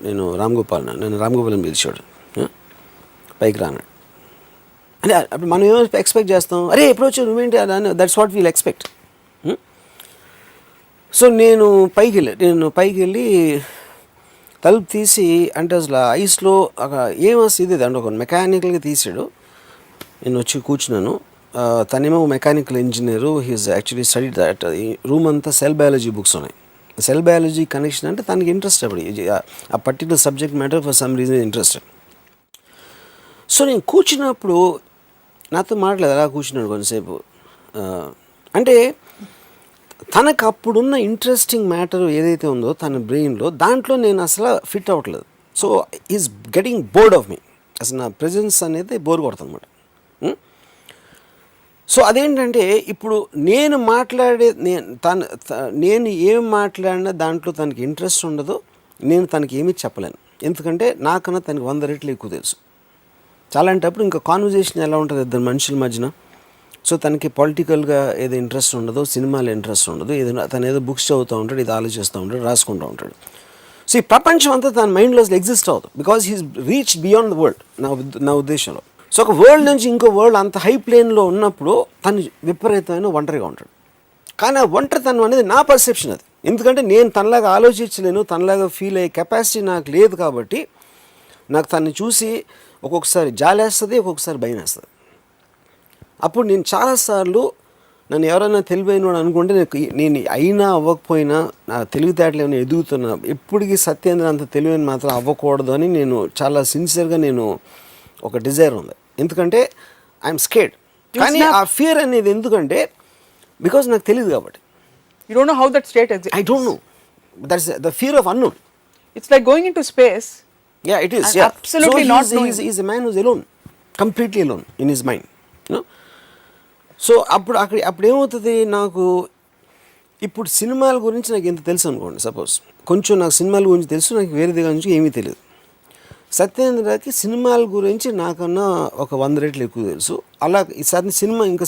నేను రామ్ గోపాల్ అని పిలిచాడు, పైకి రాను అంటే. అప్పుడు మనం ఏమో ఎక్స్పెక్ట్ చేస్తాం, అరే ఎప్పుడు వచ్చావు నువ్వేంటి అని, that's what wheel expect. So నేను పైకి వెళ్ళి తలుపు తీసి, అంటే అసలు ఐస్లో ఏమొస్తుంది ఇది అంటే ఒక మెకానికల్గా తీసాడు. నేను వచ్చి కూర్చున్నాను. తనేమో mechanical engineer, he is actually study that. ఈ రూమ్ అంతా సెల్ బయాలజీ బుక్స్ ఉన్నాయి. సెల్ బయాలజీ కనెక్షన్ అంటే తనకి ఇంట్రెస్ట్, అప్పుడు ఆ particular subject matter for some reason interested. So నేను కూర్చున్నప్పుడు నాతో మాట్లాడలేదు, అలా కూర్చున్నాడు కొంతసేపు. అంటే తనకు అప్పుడున్న ఇంట్రెస్టింగ్ మ్యాటర్ ఏదైతే ఉందో తన బ్రెయిన్లో, దాంట్లో నేను అసలు ఫిట్ అవ్వట్లేదు. So is getting bored of me. అసలు నా ప్రెజెన్స్ అనేది బోర్ కొడుతుంది అన్నమాట. సో అదేంటంటే ఇప్పుడు నేను మాట్లాడే నేను ఏం మాట్లాడినా దాంట్లో తనకి ఇంట్రెస్ట్ ఉండదు, నేను తనకి ఏమీ చెప్పలేను. ఎందుకంటే నాకన్నా తనకి 100 రెట్లు ఎక్కువ తెలుసు. చాలాంటప్పుడు ఇంకా కాన్వర్జేషన్ ఎలా ఉంటుంది ఇద్దరు మనుషుల మధ్యన. సో తనకి పొలిటికల్గా ఏదో ఇంట్రెస్ట్ ఉండదు, సినిమాలో ఇంట్రెస్ట్ ఉండదు, తను ఏదో బుక్స్ చదువుతూ ఉంటాడు, ఇది ఆలోచిస్తూ ఉంటాడు, రాసుకుంటూ ఉంటాడు. సో ఈ ప్రపంచం అంతా తన మైండ్లో ఎగ్జిస్ట్ అవుతుంది, because he's reach beyond the world నా ఉద్దేశంలో. సో ఒక వరల్డ్ నుంచి ఇంకో వరల్డ్ అంత హై ప్లేన్లో ఉన్నప్పుడు తను విపరీతమైన ఒంటరిగా ఉంటాడు. కానీ ఆ ఒంటరితనం అనేది నా పర్సెప్షన్ అది. ఎందుకంటే నేను తనలాగా ఆలోచించలేను, తనలాగా ఫీల్ అయ్యే కెపాసిటీ నాకు లేదు. కాబట్టి నాకు తనని చూసి ఒక్కొక్కసారి జాలేస్తుంది, ఒక్కొక్కసారి భయం వేస్తుంది. అప్పుడు నేను చాలాసార్లు నన్ను ఎవరైనా తెలివైన అనుకుంటే నేను అయినా అవ్వకపోయినా నా తెలివితేటలు ఏమైనా ఎదుగుతున్నా, ఎప్పటికీ సత్యేంద్ర అంత తెలివైన మాత్రం అవ్వకూడదు అని నేను చాలా సిన్సియర్గా నేను ఒక డిజైర్ ఉంది. ఎందుకంటే ఐఎమ్ స్కేర్డ్. కానీ ఆ ఫియర్ అనేది ఎందుకంటే బికాజ్ నాకు తెలియదు కాబట్టి. You don't know how that state exists. I don't know. That's the fear of unknown. It's like going into space. Yeah, it is. And yeah. absolutely so not knowing. He's a man who's alone, completely alone in his mind. You know. So అప్పుడు ఏమవుతుంది, నాకు ఇప్పుడు సినిమాల గురించి నాకు ఎంత తెలుసు అనుకోండి, సపోజ్ కొంచెం నాకు సినిమాల గురించి తెలుసు, నాకు వేరే దగ్గర నుంచి ఏమీ తెలియదు. సత్యేంద్రకి సినిమాల గురించి నాకన్నా ఒక 100 రెట్లు ఎక్కువ తెలుసు. అలా ఈసారి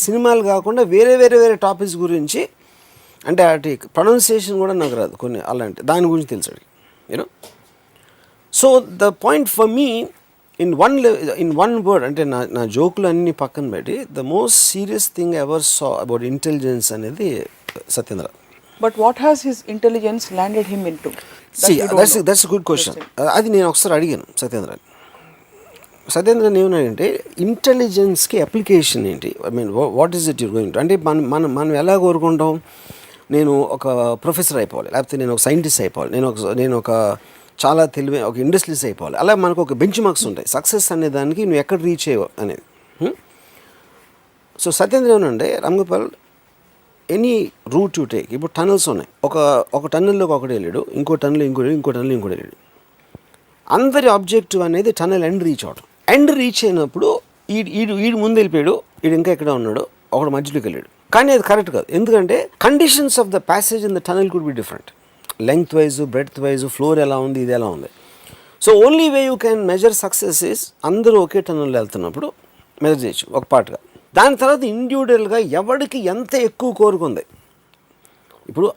సినిమాలు కాకుండా వేరే టాపిక్స్ గురించి, అంటే అటు ప్రొనౌన్సియేషన్ కూడా నాకు రాదు కొన్ని, అలాంటి దాని గురించి తెలుసు. You know. So the point for me in one word, అంటే నా జోకులు అన్నీ పక్కన పెట్టి, the most serious thing ever saw about intelligence అనేది Satyendra. But what has his intelligence landed him into? That's a good question. అది నేను ఒకసారి అడిగాను సత్యేంద్రని ఏమన్నాడంటే, ఇంటెలిజెన్స్కి అప్లికేషన్ ఏంటి, I mean what is it you're going to, అంటే మనం ఎలా కోరుకుంటాం, నేను ఒక ప్రొఫెసర్ అయిపోవాలి, లేకపోతే నేను ఒక సైంటిస్ట్ అయిపోవాలి, నేను ఒక చాలా తెలివైన ఒక ఇండస్ట్రీస్ అయిపోవాలి. అలా మనకు ఒక బెంచ్ మార్క్స్ ఉంటాయి సక్సెస్ అనే దానికి, నువ్వు ఎక్కడ రీచ్ అయ్యావు అనేది. సో సత్యేంద్ర ఏమనంటే, Ram Gopal, any route you take, ఇప్పుడు టనల్స్ ఉన్నాయి, ఒక టన్నెల్లోకి ఒకటి వెళ్ళాడు, ఇంకో టన్నెల్ వెళ్ళాడు. అందరి ఆబ్జెక్టివ్ అనేది టనల్ ఎండ్ రీచ్ అవడం. ఎండ్ రీచ్ అయినప్పుడు ఈడు ముందు వెళ్ళిపోయాడు, ఈడు ఇంకా ఎక్కడ ఉన్నాడు, ఒకడు మధ్యలోకి వెళ్ళాడు. కానీ అది కరెక్ట్ కాదు. ఎందుకంటే conditions of the passage in the tunnel could be different, length wise, breadth wise, floor ఎలా ఉంది, ఇది ఎలా ఉంది. So only way you can measure success is అందరూ ఒకే టనల్లో వెళ్తున్నప్పుడు మెజర్ చేయొచ్చు ఒక పార్ట్గా. దాని తర్వాత ఇండివిజువల్గా ఎవరికి ఎంత ఎక్కువ కోరుకుంది. ఇప్పుడు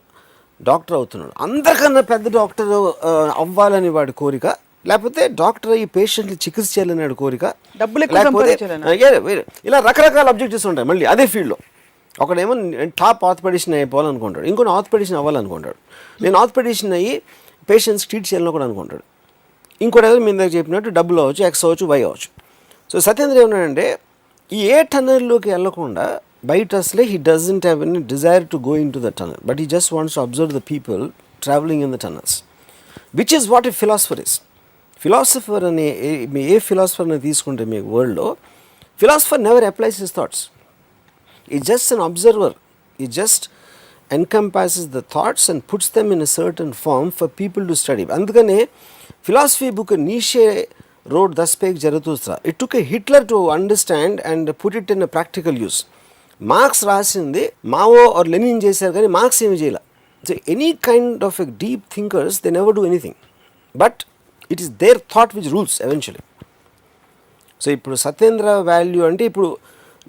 డాక్టర్ అవుతున్నాడు, అందరికన్నా పెద్ద డాక్టర్ అవ్వాలని వాడి కోరిక, లేకపోతే డాక్టర్ అయ్యి పేషెంట్లు చికిత్స చేయాలని వాడి కోరిక, లేకపోతే ఇలా రకరకాల అబ్జెక్టివ్స్ ఉంటాయి. మళ్ళీ అదే ఫీల్డ్లో ఒకడేమో టాప్ ఆర్థోపెడిషన్ అయిపోవాలనుకుంటాడు, ఇంకొన్ని ఆర్థోపెడిషన్ అవ్వాలనుకుంటాడు, నేను ఆర్థోపెడిషన్ అయ్యి పేషెంట్స్ ట్రీట్ చేయాలని కూడా అనుకుంటాడు. ఇంకోటి ఏదో మీ దగ్గర చెప్పినట్టు డబ్బులు అవ్వచ్చు, ఎక్స్ అవ్వచ్చు, వై అవ్వచ్చు. సో సత్యేంద్ర ఏమన్నాడంటే, ఈ ఏ టనల్లోకి వెళ్ళకుండా బయట అసలే he doesn't have any desire to go in to the tunnel, but he just wants to observe the people travelling in the tunnels, which is what a philosopher is. Philosopher అనే ఏ ఫిలాసఫర్ని తీసుకుంటే మీకు వరల్డ్లో, philosopher never applies his thoughts. He's just an observer. He just encompasses the thoughts and puts them in a certain form for people to study. అందుకనే philosophy book Nietzsche wrote Das Peg Zarathustra. It took a Hitler to understand and put it in a practical use. Marx రాసింది Mao or Lenin చేశారు, కానీ Marx ఏమి చేయాల. So any kind of a deep thinkers they never do anything, but it is their thought which rules eventually. So ఇప్పుడు Satyendra value అంటే, ఇప్పుడు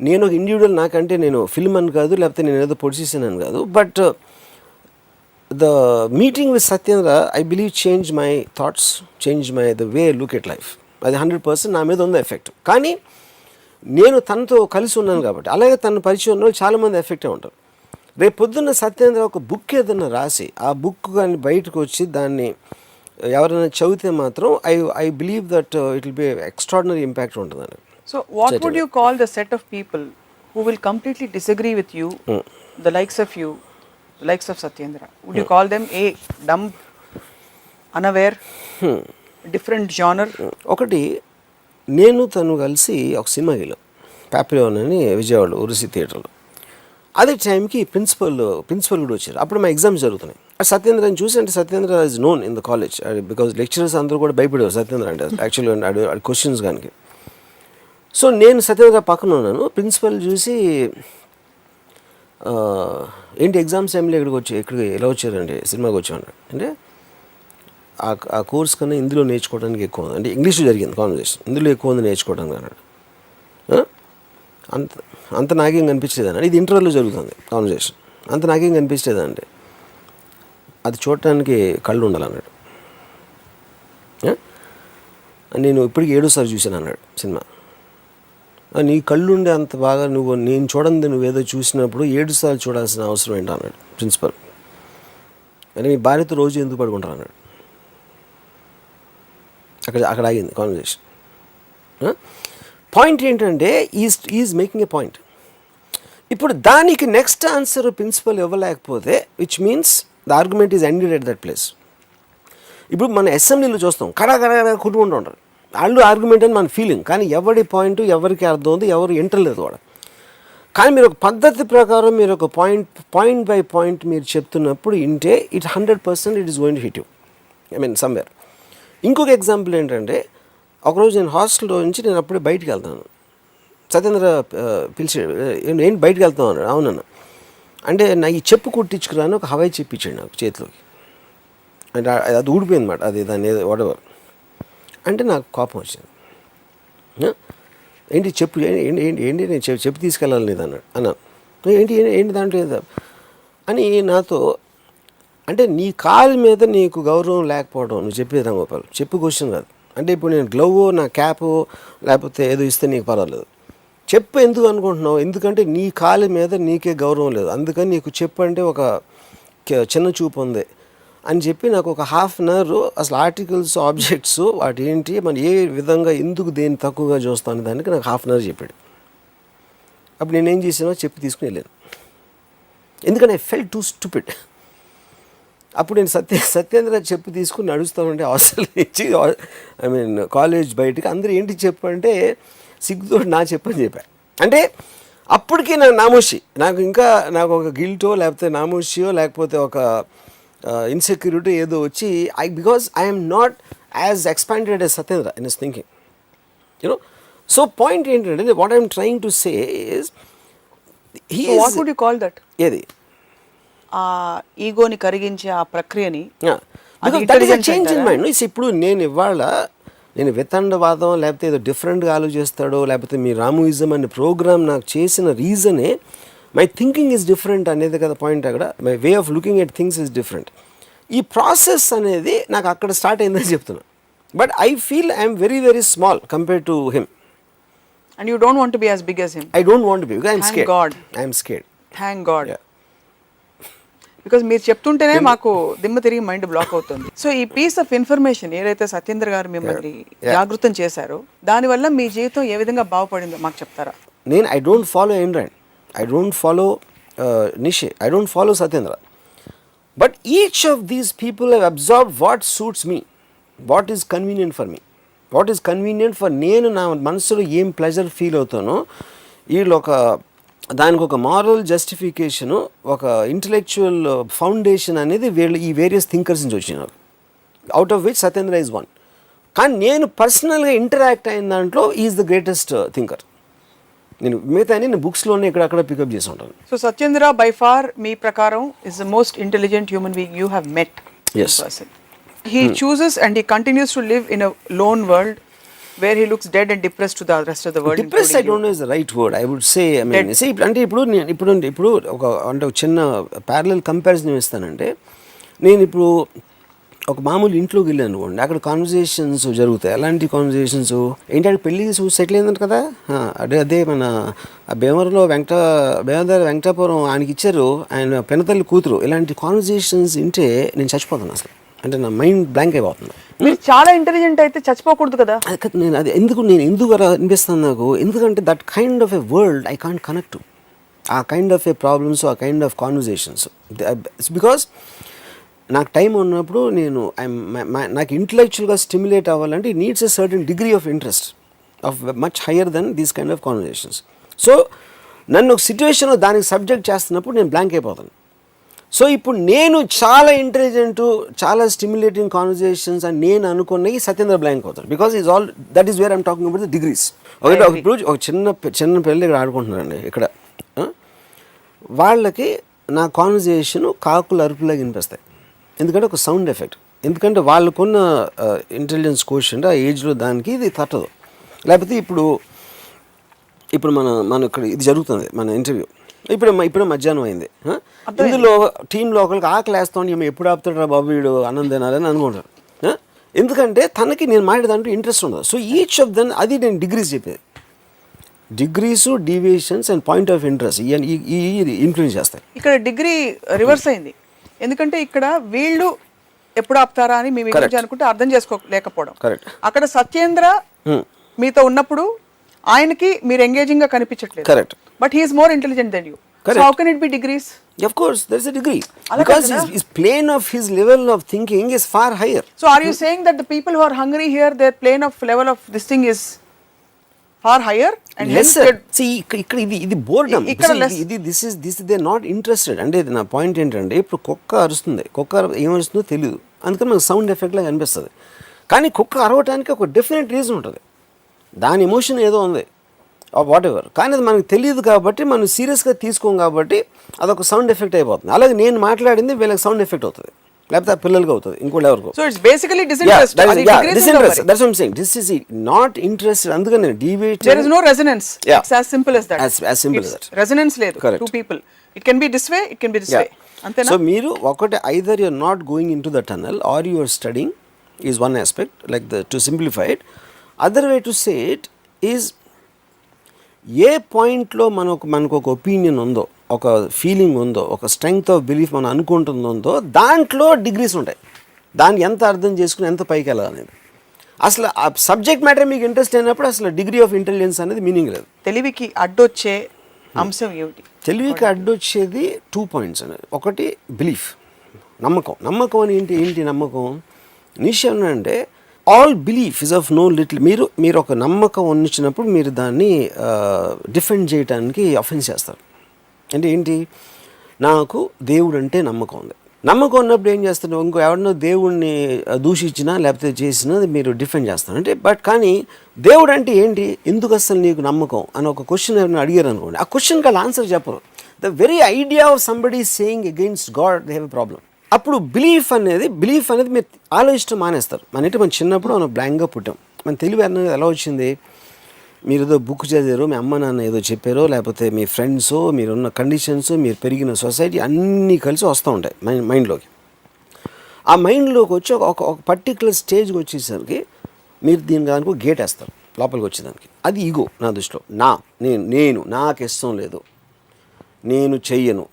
నేను ఒక ఇండివిజువల్, నాకంటే నేను ఫిల్మ్ అని కాదు, లేకపోతే నేను ఏదో పొడిచేసాను అని కాదు, but the meeting with Satyendra I believe change my thoughts, change my the way look at life. అది 100% నా మీద ఉంది ఎఫెక్ట్. కానీ నేను తనతో కలిసి ఉన్నాను కాబట్టి, అలాగే తన పరిచయం ఉన్న వాళ్ళు చాలామంది ఎఫెక్టే ఉంటారు. రేపు పొద్దున్న సత్యేంద్ర ఒక బుక్ ఏదైనా రాసి ఆ బుక్ కానీ బయటకు వచ్చి దాన్ని ఎవరైనా చదివితే మాత్రం I believe that it will be extraordinary impact ఉంటుందండి. So what would you call the set of people who will completely disagree with you, the likes of you, the likes of Satyendra? Would you call them A, dumb, unaware, different genre? ఒకటి, నేను తను కలిసి ఒక సినిమాకి వెళ్ళాం, పాపిలోన్ అని విజయవాడలో ఉరుసి థియేటర్లో. అదే టైంకి ప్రిన్సిపల్ కూడా వచ్చారు. అప్పుడు మా ఎగ్జామ్స్ జరుగుతున్నాయి. సత్యేంద్రని చూసి, అంటే Satyendra is known in the college because lecturers అందరూ కూడా భయపడేవారు సత్యేంద్ర అంటే యాక్చువల్లీ క్వశ్చన్స్ కానీ. సో నేను సత్యేంద్ర పక్కన ఉన్నాను. ప్రిన్సిపల్ చూసి ఏంటి ఎగ్జామ్స్ టైంలో ఇక్కడికి ఎలా వచ్చారండి, సినిమాకి వచ్చాను అంటే, ఆ కోర్స్ కన్నా ఇందులో నేర్చుకోవడానికి ఎక్కువ ఉంది, అంటే ఇంగ్లీష్లో జరిగింది కాన్వర్సేషన్, ఇందులో ఎక్కువ ఉంది నేర్చుకోవడానికి అన్నాడు. అంత నాకేం కనిపించలేదండి, ఇది ఇంటర్వ్యూలో జరుగుతుంది కాన్వర్సేషన్, అంత నాకేం కనిపించలేదండి, అది చూడటానికి కళ్ళు ఉండాలన్నాడు. నేను ఇప్పటికి 7వ సారి చూశాను అన్నాడు సినిమా. నీ కళ్ళు ఉండే అంత బాగా నేను చూడండి నువ్వేదో చూసినప్పుడు 7 సార్లు చూడాల్సిన అవసరం ఏంటో అన్నాడు ప్రిన్సిపల్. అంటే మీ భార్యతో రోజు ఎందుకు పడుకుంటారు అన్నాడు. అక్కడ ఆగింది కాన్వర్సేషన్. పాయింట్ ఏంటంటే ఈజ్ మేకింగ్ ఏ పాయింట్. ఇప్పుడు దానికి నెక్స్ట్ ఆన్సర్ ప్రిన్సిపల్ ఇవ్వలేకపోతే which means the argument is ended at that place. ఇప్పుడు మన అసెంబ్లీలో చూస్తాం కడా కొట్టుకుంటూ ఉంటారు, వాళ్ళు ఆర్గ్యుమెంట్ అని మన ఫీలింగ్, కానీ ఎవరి పాయింట్ ఎవరికి అర్థం ఉంది, ఎవరు ఎంటలేదు వాడు. కానీ మీరు ఒక పద్ధతి ప్రకారం మీరు ఒక పాయింట్ బై పాయింట్ మీరు చెప్తున్నప్పుడు ఇంటే it 100% it is going to hit you, I mean somewhere. ఇంకొక ఎగ్జాంపుల్ ఏంటంటే, ఒకరోజు నేను హాస్టల్లో నుంచి నేను అప్పుడే బయటికి వెళ్తాను, సత్యేంద్ర పిలిచాడు, ఏంటి బయటికి వెళ్తాను అన్నాడు. అవునన్నా అంటే నా ఈ చెప్పు కుట్టించుకురాను ఒక హవాయి చెప్పు ఇచ్చాడు నాకు చేతిలోకి, అంటే అది ఊడిపోయింది అన్నమాట, అది దాన్ని వాడెవర్ అంటే నాకు కోపం వచ్చింది. ఏంటి చెప్పు ఏంటి నేను చెప్పు తీసుకెళ్ళాలి లేదు అన్నాను. ఏంటి దాంట్లో ఏదో అని నాతో అంటే, నీ కాలు మీద నీకు గౌరవం లేకపోవడం నువ్వు చెప్పేది రాంగోపాల్, చెప్పు క్వశ్చన్ కాదు. అంటే ఇప్పుడు నేను గ్లవ్ నా క్యాప్ లేకపోతే ఏదో ఇస్తే నీకు పర్వాలేదు, చెప్పు ఎందుకు అనుకుంటున్నావు, ఎందుకంటే నీ కాలు మీద నీకే గౌరవం లేదు, అందుకని నీకు చెప్పు అంటే ఒక చిన్న చూపు ఉంది అని చెప్పి నాకు ఒక ½ అన్ అవర్ అసలు ఆర్టికల్స్ ఆబ్జెక్ట్స్ వాటి ఏంటి మనం ఏ విధంగా ఎందుకు దేన్ని తక్కువగా చూస్తాను దానికి నాకు ½ అన్ అవర్ చెప్పాడు. అప్పుడు నేనేం చేసానో చెప్పి తీసుకుని వెళ్ళాను, ఎందుకంటే ఐ ఫెల్ట్ టూ స్టూపిడ్. అప్పుడు నేను సత్యేంద్ర చెప్పు తీసుకుని నడుస్తామంటే హాస్టల్ నుంచి ఐ మీన్ కాలేజ్ బయటకి అందరూ ఏంటి చెప్పు అంటే సిగ్గుతో నా చెప్పని చెప్పాను. అంటే అప్పటికి నాకు నామోషి, నాకు ఒక గిల్టో లేకపోతే నామోషియో లేకపోతే ఒక ఇన్సెక్యూరిటీ ఏదో వచ్చి because I'm not as expanded as Satyendra in his thinking, you know. So point ఏంటంటే what I'm trying to say is what would you call that, ఏది ఆ ఈగోని కరిగించే ఆ ప్రక్రియని చేంజ్ ఇన్ మైండ్. ఇప్పుడు నేను వితండవాదం లేకపోతే ఏదో డిఫరెంట్గా ఆలోచిస్తాడో లేకపోతే మీ రాముయిజం అనే ప్రోగ్రామ్ నాకు చేసిన రీజనే మై థింకింగ్ ఈజ్ డిఫరెంట్ అనేది కదా పాయింట్. అక్కడ my way of looking at things is different. ఈ ప్రాసెస్ అనేది నాకు అక్కడ స్టార్ట్ అయిందని చెప్తున్నా. But I feel I'm very very small compare to him. And you don't want to be as big as him. I don't want to be, I'm scared. I'm scared. Thank God. Because మీరు చెప్తుంటేనే మాకు దిమ్మ తిరిగి mind block అవుతుంది. So ఈ piece of information ఏదైతే సత్యేంద్ర గారు మిమ్మల్ని జాగృతం చేశారో దానివల్ల మీ జీవితం ఏ విధంగా బాగుపడిందో మాకు చెప్తారా? నేను I don't follow ఎయిన్ rand, I don't follow నిషే, I don't follow Satyendra. But each of these people have observed what suits me, what is convenient for me, what is convenient for నేను నా మనసులో ఏం ప్లెజర్ ఫీల్ అవుతానో. వీళ్ళు దానికి ఒక moral justification, ఒక intellectual foundation అనేది వీళ్ళు ఈ వేరియస్ థింకర్స్ నుంచి వచ్చినారు, out of which Satyendra is one. కానీ నేను పర్సనల్గా ఇంటరాక్ట్ అయిన దాంట్లో ఈజ్ ద గ్రేటెస్ట్ థింకర్. నేను మిగతా నేను బుక్స్లోనే ఇక్కడక్కడ పికప్ చేసి ఉంటాను. సో సత్యేంద్ర బై ఫార్ మీ ప్రకారం is the most intelligent human being you have met. Yes. He chooses and he continues to live in a lone world where he looks dead and depressed to the rest of the world. Depress I don't know is the right word. I would say I mean say అంటే ఇప్పుడు ఒక అంటే ఒక చిన్న parallel comparison ఇస్తానంటే, నేను ఇప్పుడు ఒక మామూలు ఇంట్లోకి వెళ్ళాను అనుకోండి, అక్కడ కాన్వర్జేషన్స్ జరుగుతాయి. అలాంటి కాన్వర్జేషన్స్ ఏంటంటే పెళ్ళి సెటిల్ అయిందంట కదా, అదే మన భీమవరంలో వెంకటాపురం ఆయనకి ఇచ్చారు, ఆయన పెనతల్లి కూతురు. ఇలాంటి కాన్వర్జేషన్స్ వింటే నేను చచ్చిపోతాను అసలు. అంటే నా మైండ్ బ్లాంక్ అయిపోతుంది. మీరు చాలా ఇంటెలిజెంట్ అయితే చచ్చిపోకూడదు కదా. నేను ఎందుకు అలా అనిపిస్తుంది నాకు, ఎందుకంటే that kind of a world I can't connect to. ఆ కైండ్ ఆఫ్ ఎ ప్రాబ్లమ్స్, ఆ కైండ్ ఆఫ్ కాన్వర్జేషన్స్. బికాస్ నాకు టైం ఉన్నప్పుడు నాకు ఇంటలెక్చువల్గా స్టిమ్యులేట్ అవ్వాలంటే it needs a certain degree of interest of much higher than these kind of conversations. So నన్ను ఒక సిచ్యువేషన్లో దానికి సబ్జెక్ట్ చేస్తున్నప్పుడు నేను బ్లాంక్ అయిపోతాను. సో ఇప్పుడు నేను చాలా ఇంటెలిజెంట్, చాలా స్టిమ్యులేటింగ్ కాన్వర్జేషన్స్ అని నేను అనుకున్నవి సత్యేంద్ర బ్లాంక్ అవుతాడు. Because is all that is where I'm talking about the degrees. ఇప్పుడు ఒక చిన్న పిల్లలు ఇక్కడ ఆడుకుంటున్నారండి ఇక్కడ, వాళ్ళకి నా కాన్వర్జేషన్ కాకులు అరుపులాగా వినిపిస్తాయి. ఎందుకంటే ఒక సౌండ్ ఎఫెక్ట్. ఎందుకంటే వాళ్ళకున్న ఇంటెలిజెన్స్ కోషెంట్ ఆ ఏజ్లో దానికి ఇది తట్టదు. లేకపోతే ఇప్పుడు మన ఇక్కడ ఇది జరుగుతుంది మన ఇంటర్వ్యూ, ఇప్పుడు మధ్యాహ్నం అయింది. ఇందులో టీంలో ఒకరికి ఆకలి వేస్తాం, ఎప్పుడు ఆపుతాడు బాబు వీడు అన్నం తినాలని అనుకుంటారు. ఎందుకంటే తనకి నేను మాట్లాడేదాంట్లో ఇంట్రెస్ట్ ఉండదు. సో ఈచ్ ఆఫ్ దెన్ అది నేను డిగ్రీస్ చెప్పేది. Degrees, deviations and point of interest ఈ ఇన్ఫ్లుయెన్స్ చేస్తాయి. ఇక్కడ డిగ్రీ రివర్స్ అయింది. ఎందుకంటే ఇక్కడ వీళ్ళు ఎప్పుడు ఆపుతారా అని మీ గురించి అనుకుంటే అర్థం చేసుకోలేకపోవడం. అక్కడ సత్యేంద్ర మీతో ఉన్నప్పుడు ఆయనకి మీరు ఎంగేజింగ్ గా కనిపించట్లేదు. Correct. But he is more intelligent then you. So how can it be degrees? Of course there is a degree, because his plane of his level of thinking is far higher. So are you saying that the people who are hungry here, their plane of level of this thing is far higher and yes sir. See ikkada idi boredom. This is they are not interested. అంటే నా point ఏంటంటే, ఇప్పుడు కుక్క అరుస్తుంది, కుక్క ఏం అరుస్తుందో తెలియదు, అందుకని మనకు సౌండ్ ఎఫెక్ట్ లాగా అనిపిస్తుంది. కానీ కుక్క అరవటానికి ఒక డెఫినెట్ రీజన్ ఉంటుంది, దాని ఎమోషన్ ఏదో ఉంది వాట్ ఎవర్. కానీ అది మనకు తెలియదు కాబట్టి మనం సీరియస్గా తీసుకోం కాబట్టి అదొక సౌండ్ ఎఫెక్ట్ అయిపోతుంది. అలాగే నేను మాట్లాడింది వీళ్ళకి సౌండ్ ఎఫెక్ట్ అవుతుంది, లేకపోతే ఆ పిల్లలకి అవుతుంది, ఇంకోటి ఎవరికో. So it's basically disinterest. Disinterest. That's what I'm saying. This is not interested. అందుకని నేను deviate. There is no resonance. Yeah. It's as simple as that. As simple as that. Resonance లేదు. Correct. Two people. It can be this way, it can be this way. అంతేనా? So మీరు ఒకటి, either you're not going into the tunnel or you are studying is one aspect, like to simplify it. Other way to say it is, ఏ పాయింట్లో మనకు ఒక opinion ఉందో, ఒక feeling ఉందో, ఒక స్ట్రెంగ్త్ ఆఫ్ బిలీఫ్ మనం అనుకుంటుందో, దాంట్లో డిగ్రీస్ ఉంటాయి. దాన్ని ఎంత అర్థం చేసుకుని ఎంత పైకి వెళ్ళాలనేది. అసలు ఆ సబ్జెక్ట్ మ్యాటర్ మీకు ఇంట్రెస్ట్ అయినప్పుడు అసలు డిగ్రీ ఆఫ్ ఇంటెలిజెన్స్ అనేది మీనింగ్ లేదు. తెలివికి అడ్డొచ్చే అంశం ఏమిటి? తెలివికి అడ్డొచ్చేది 2 points అనేది. ఒకటి బిలీఫ్, నమ్మకం అని ఏంటి నమ్మకం? నిశ్చయం అంటే all belief is of no little. మీరు ఒక నమ్మకం ఉంచినప్పుడు మీరు దాన్ని డిఫెండ్ చేయడానికి అఫెన్స్ చేస్తారు. అంటే ఏంటి, నాకు దేవుడు అంటే నమ్మకం ఉంది. నమ్మకం ఉన్నప్పుడు ఏం చేస్తారు, ఇంకో ఎవరినో దేవుడిని దూషించినా లేకపోతే చేసినా మీరు డిఫెండ్ చేస్తారు. అంటే కానీ దేవుడు అంటే ఏంటి, ఎందుకు అసలు నీకు నమ్మకం అని ఒక క్వశ్చన్ ఎవరైనా అడిగారు అనుకోండి, ఆ క్వశ్చన్కి వాళ్ళు ఆన్సర్ చెప్పరు. The very idea of somebody saying against God they have a problem. అప్పుడు బిలీఫ్ అనేది మీరు ఆలోచించడం మానేస్తారు. మన చిన్నప్పుడు మనం బ్లాంక్గా పుట్టాం. మన తెలివి అనేది ఎలా వచ్చింది, మీరు ఏదో బుక్ చదివారు, మీ అమ్మ నాన్న ఏదో చెప్పారో, లేకపోతే మీ ఫ్రెండ్స్, మీరున్న కండిషన్స్, మీరు పెరిగిన సొసైటీ అన్నీ కలిసి వస్తూ ఉంటాయి మైండ్లోకి. ఆ మైండ్లోకి వచ్చి ఒక పర్టికులర్ స్టేజ్కి వచ్చేసరికి మీరు దానికి గేట్ వేస్తారు లోపలికి వచ్చేదానికి. అది ఈగో నా దృష్టిలో. నేను నాకు ఇష్టం లేదు, నేను చెయ్యను,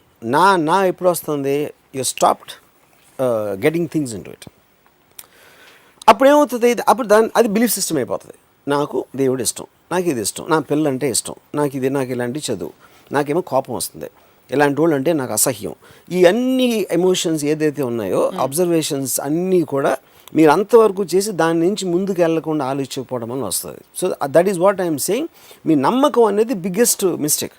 నా ఎప్పుడు వస్తుంది, you stopped getting things in to it. అప్పుడు ఏమవుతుంది, అప్పుడు అది బిలీఫ్ సిస్టమ్ అయిపోతుంది. నాకు దేవుడు ఇష్టం, నాకు ఇది ఇష్టం, నా పిల్లలంటే ఇష్టం, నాకు ఇలాంటి చదువు, నాకేమో కోపం వస్తుంది, ఇలాంటి వాళ్ళు అంటే నాకు అసహ్యం. ఈ అన్ని ఎమోషన్స్ ఏదైతే ఉన్నాయో, అబ్జర్వేషన్స్ అన్నీ కూడా మీరు అంతవరకు చేసి దాని నుంచి ముందుకు వెళ్ళకుండా ఆలోచించకపోవడం వల్ల వస్తుంది. So that is what I'm saying. మీ నమ్మకం అనేది బిగ్గెస్ట్ మిస్టేక్.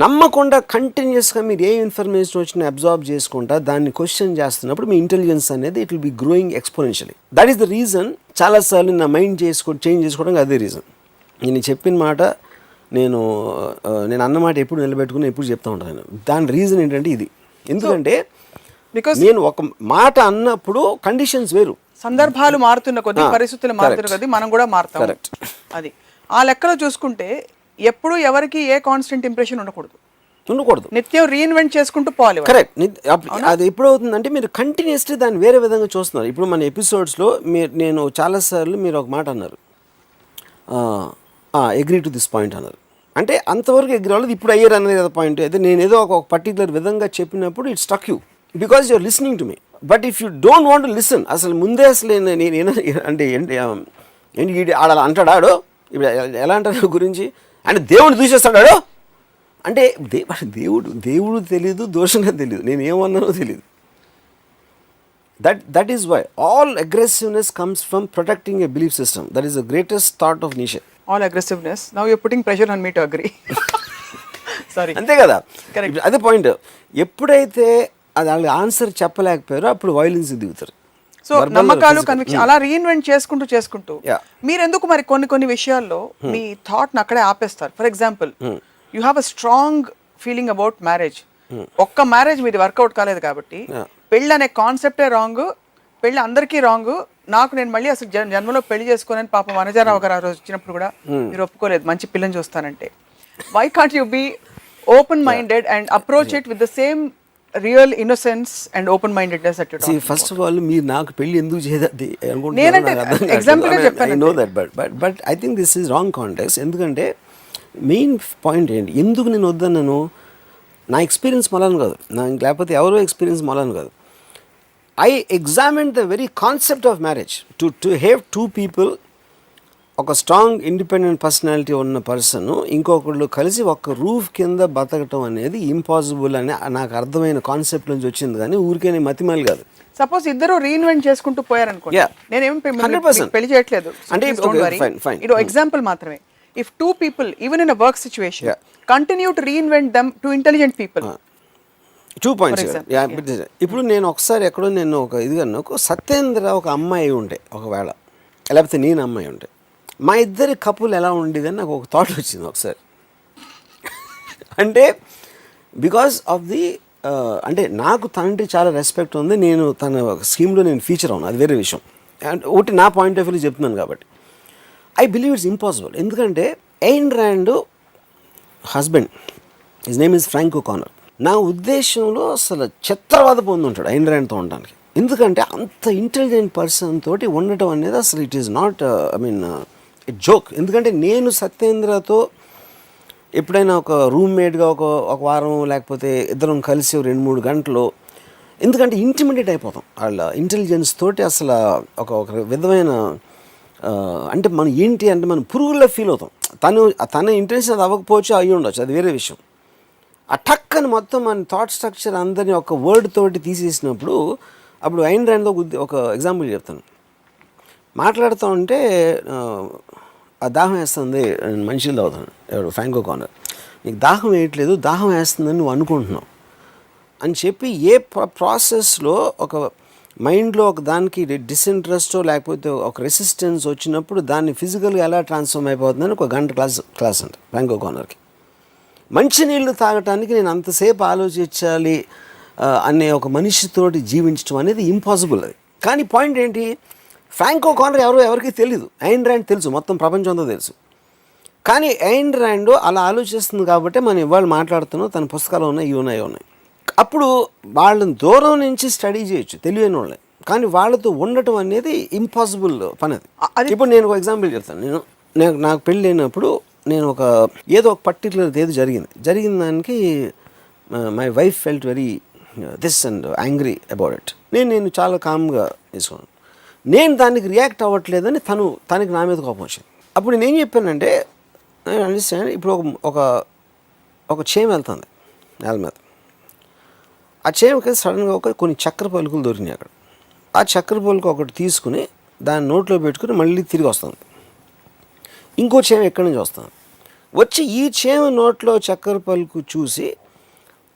నమ్మకుండా కంటిన్యూస్గా మీరు ఏ ఇన్ఫర్మేషన్ వచ్చినా అబ్జార్బ్ చేసుకుంటా దాన్ని క్వశ్చన్ చేస్తున్నప్పుడు మీ ఇంటెలిజెన్స్ అనేది it will B growing exponentially. That is the reason. చాలాసార్లు నా మైండ్ చేంజ్ చేసుకోవడానికి అదే రీజన్. నేను చెప్పిన మాట నేను అన్నమాట ఎప్పుడు నిలబెట్టుకుని ఎప్పుడు చెప్తా ఉంటాను. దాని రీజన్ ఏంటంటే ఇది. ఎందుకంటే నేను ఒక మాట అన్నప్పుడు కండిషన్స్ వేరు. సందర్భాలు మారుతున్న కొద్దీ, పరిస్థితులు మారుతున్న కొద్దీ మనం కూడా మారుతాం. అది ఆ లెక్కలో చూసుకుంటే ఎప్పుడు ఎవరికి ఏ కాన్స్టెంట్ ఇంప్రెషన్ ఉండకూడదు. నిత్యం రీఇన్వెంట్ చేసుకుంటూ పోవాలి. కరెక్ట్. అది ఎప్పుడు అవుతుందంటే మీరు కంటిన్యూస్లీ దాన్ని వేరే విధంగా చూస్తున్నారు. ఇప్పుడు మన ఎపిసోడ్స్లో నేను చాలాసార్లు మీరు ఒక మాట అన్నారు, అగ్రీ టు దిస్ పాయింట్ అన్నారు. అంటే అంతవరకు ఎగ్రీ అవ్వలేదు, ఇప్పుడు అయ్యారు అనేది కదా పాయింట్. అయితే నేను ఏదో ఒక పర్టికులర్ విధంగా చెప్పినప్పుడు it's stuck you because you're listening to me. But if you don't want to listen, అసలు ముందే అసలు నేను అంటే ఏంటి ఆడ అంటాడాడో, ఇప్పుడు ఎలా అంటారు గురించి, అంటే దేవుడు దూషిస్తాడాడో అంటే దేవుడు తెలీదు, దోషంగా తెలియదు, నేను ఏమన్నానో తెలియదు. That is why all aggressiveness comes from protecting a belief system. That is the greatest thought of Nietzsche. All aggressiveness. Now you're putting pressure on me to agree. Sorry. అంతే కదా, అదే పాయింట్. ఎప్పుడైతే అది వాళ్ళ ఆన్సర్ చెప్పలేకపోయారో అప్పుడు violence దిగుతారు. So నమ్మకాలు, conviction అలా రీఇన్వెంట్ చేసుకుంటూ మీరు ఎందుకు మరి కొన్ని విషయాల్లో మీ థాట్ ని అక్కడే ఆపేస్తారు? For example, you have a strong feeling about marriage. ఒక్క మ్యారేజ్ మీది వర్కౌట్ కాలేదు కాబట్టి పెళ్ళి అనే కాన్సెప్టే రాంగ్, పెళ్ళి అందరికీ రాంగ్, నేను మళ్ళీ అసలు జన్మలో పెళ్లి చేసుకోనని పాపం వనజారావు గారు ఆ రోజు వచ్చినప్పుడు కూడా మీరు ఒప్పుకోలేదు మంచి పిల్లని చూస్తానంటే. Why can't you be open minded and approach it with the same real innocence and open mindedness that you talk? First of all మీరు నాకు పెళ్లి ఎందుకు చేయదది నేనంటే ఎగ్జాంపుల్ గా చెప్పాను. I know that, but I think this is wrong context. ఎందుకంటే main point ఏంటి, ఎందుకు నేను వద్దన్నాను, నా ఎక్స్పీరియన్స్ మొలను కాదు, లేకపోతే ఎవరో ఎక్స్పీరియన్స్ మొలను కాదు. I examined the very concept of marriage. To have two people, ఒక స్ట్రాంగ్ ఇండిపెండెంట్ పర్సనాలిటీ ఉన్న పర్సన్ ఇంకొకళ్ళు కలిసి ఒక రూఫ్ కింద బతకటం అనేది ఇంపాసిబుల్ అని నాకు అర్థమైన కాన్సెప్ట్ నుంచి వచ్చింది, కానీ ఊరికే మతిమాలి కాదు. సపోజ్ ఇద్దరు రీఇన్వెంట్ చేసుకుంటూ పోయారనుకోండి, నేనేం పెళ్లి చేయట్లేదు అంటే ఇది ఎగ్జాంపుల్ మాత్రమే. If two people, even in a work situation, continue to reinvent them to intelligent people. 2 points. ఇప్పుడు నేను ఒకసారి ఎక్కడో నేను ఒక సత్యేంద్ర ఒక అమ్మాయి ఉంటే, ఒకవేళ లేకపోతే నేను అమ్మాయి ఉంటే, మా ఇద్దరి కపుల్ ఎలా ఉండేదని నాకు ఒక థాట్ వచ్చింది ఒకసారి. అంటే బికాస్ ఆఫ్ ది అంటే నాకు తనంటే చాలా రెస్పెక్ట్ ఉంది, నేను తన స్కీమ్లో నేను ఫీచర్ అవును, అది వేరే విషయం. అండ్ ఒకటి నా పాయింట్ ఆఫ్ వ్యూలో చెప్తున్నాను కాబట్టి ఐ బిలీవ్ ఇట్స్ ఇంపాసిబుల్. ఎందుకంటే Ayn Rand husband, his name is Frank O'Connor. నా ఉద్దేశంలో అసలు చిత్రవాద పొంది ఉంటాడు ఎయిన్ ర్యాండ్తో ఉండడానికి. ఎందుకంటే అంత ఇంటెలిజెంట్ పర్సన్ తోటి ఉండటం అనేది అసలు it is not it joke. ఎందుకంటే నేను సత్యేంద్రతో ఎప్పుడైనా ఒక రూమ్మేట్గా ఒక వారం లేకపోతే ఇద్దరం కలిసి 2-3 గంటలు, ఎందుకంటే ఇంటిమిడేట్ అయిపోతాం వాళ్ళ ఇంటెలిజెన్స్ తోటి. అసలు ఒక విధమైన అంటే మనం ఏంటి అంటే మనం పురుగుల్లో ఫీల్ అవుతాం. తన ఇంటెన్షన్ అది అవ్వకపోవచ్చు, అయ్యి ఉండొచ్చు, అది వేరే విషయం. ఆ టక్కని మొత్తం మన థాట్ స్ట్రక్చర్ అందరినీ ఒక వర్డ్ తోటి తీసేసినప్పుడు, అప్పుడు ఐన్ ర్యాండ్తో ఒక ఎగ్జాంపుల్ చెప్తాను. మాట్లాడుతూ ఉంటే ఆ దాహం వేస్తుంది, నేను మనిషిని తాగుతాను, ఎవరు ఫ్రాంక్ ఓకానర్, నీకు దాహం వేయట్లేదు, దాహం వేస్తుందని నువ్వు అనుకుంటున్నావు అని చెప్పి ఏ ప్రాసెస్లో ఒక మైండ్లో ఒక దానికి డిస్ఇంట్రెస్టో లేకపోతే ఒక రెసిస్టెన్స్ వచ్చినప్పుడు దాన్ని ఫిజికల్గా ఎలా ట్రాన్స్ఫార్మ్ అయిపోతుందని ఒక గంట క్లాస్ అంట ఫ్రాంక్ ఓకానర్కి. మంచినీళ్ళు తాగటానికి నేను అంతసేపు ఆలోచించాలి అనే ఒక మనిషితోటి జీవించడం అనేది ఇంపాసిబుల్. అది కానీ పాయింట్ ఏంటి, ఫ్రాంక్ ఓకానర్ ఎవరికి తెలియదు, ఐన్ ర్యాండ్ తెలుసు, మొత్తం ప్రపంచంతో తెలుసు. కానీ ఐన్ ర్యాండ్ అలా ఆలోచిస్తుంది కాబట్టి మనం ఇవాళ మాట్లాడుతున్నాం, తన పుస్తకాలు ఉన్నాయి, ఇవి ఉన్నాయి. అప్పుడు వాళ్ళని దూరం నుంచి స్టడీ చేయొచ్చు తెలియని వాళ్ళని, కానీ వాళ్ళతో ఉండటం అనేది ఇంపాసిబుల్ పని. అది ఇప్పుడు నేను ఒక ఎగ్జాంపుల్ చెప్తాను. నాకు పెళ్ళి అయినప్పుడు నేను ఏదో ఒక పర్టికులర్ ఏదో జరిగిన దానికి my wife felt very this and angry about it. నేను చాలా కామ్గా తీసుకున్నాను. నేను దానికి రియాక్ట్ అవ్వట్లేదని తనకి నా మీద కోపం వచ్చింది. అప్పుడు నేను ఏం చెప్పానంటే, నేను అండర్స్టాండ్, ఇప్పుడు ఒక చేమ వెళ్తుంది నేల మీద, ఆ చేమకి సడన్గా కొన్ని చక్కెర పలుకులు దొరికినాయి అక్కడ. ఆ చక్కెర పలుకు ఒకటి తీసుకుని దాన్ని నోట్లో పెట్టుకుని మళ్ళీ తిరిగి వస్తుంది. ఇంకో చేమ ఎక్కడి నుంచి వచ్చి ఈ చేమ నోట్లో చక్కెర పలుకు చూసి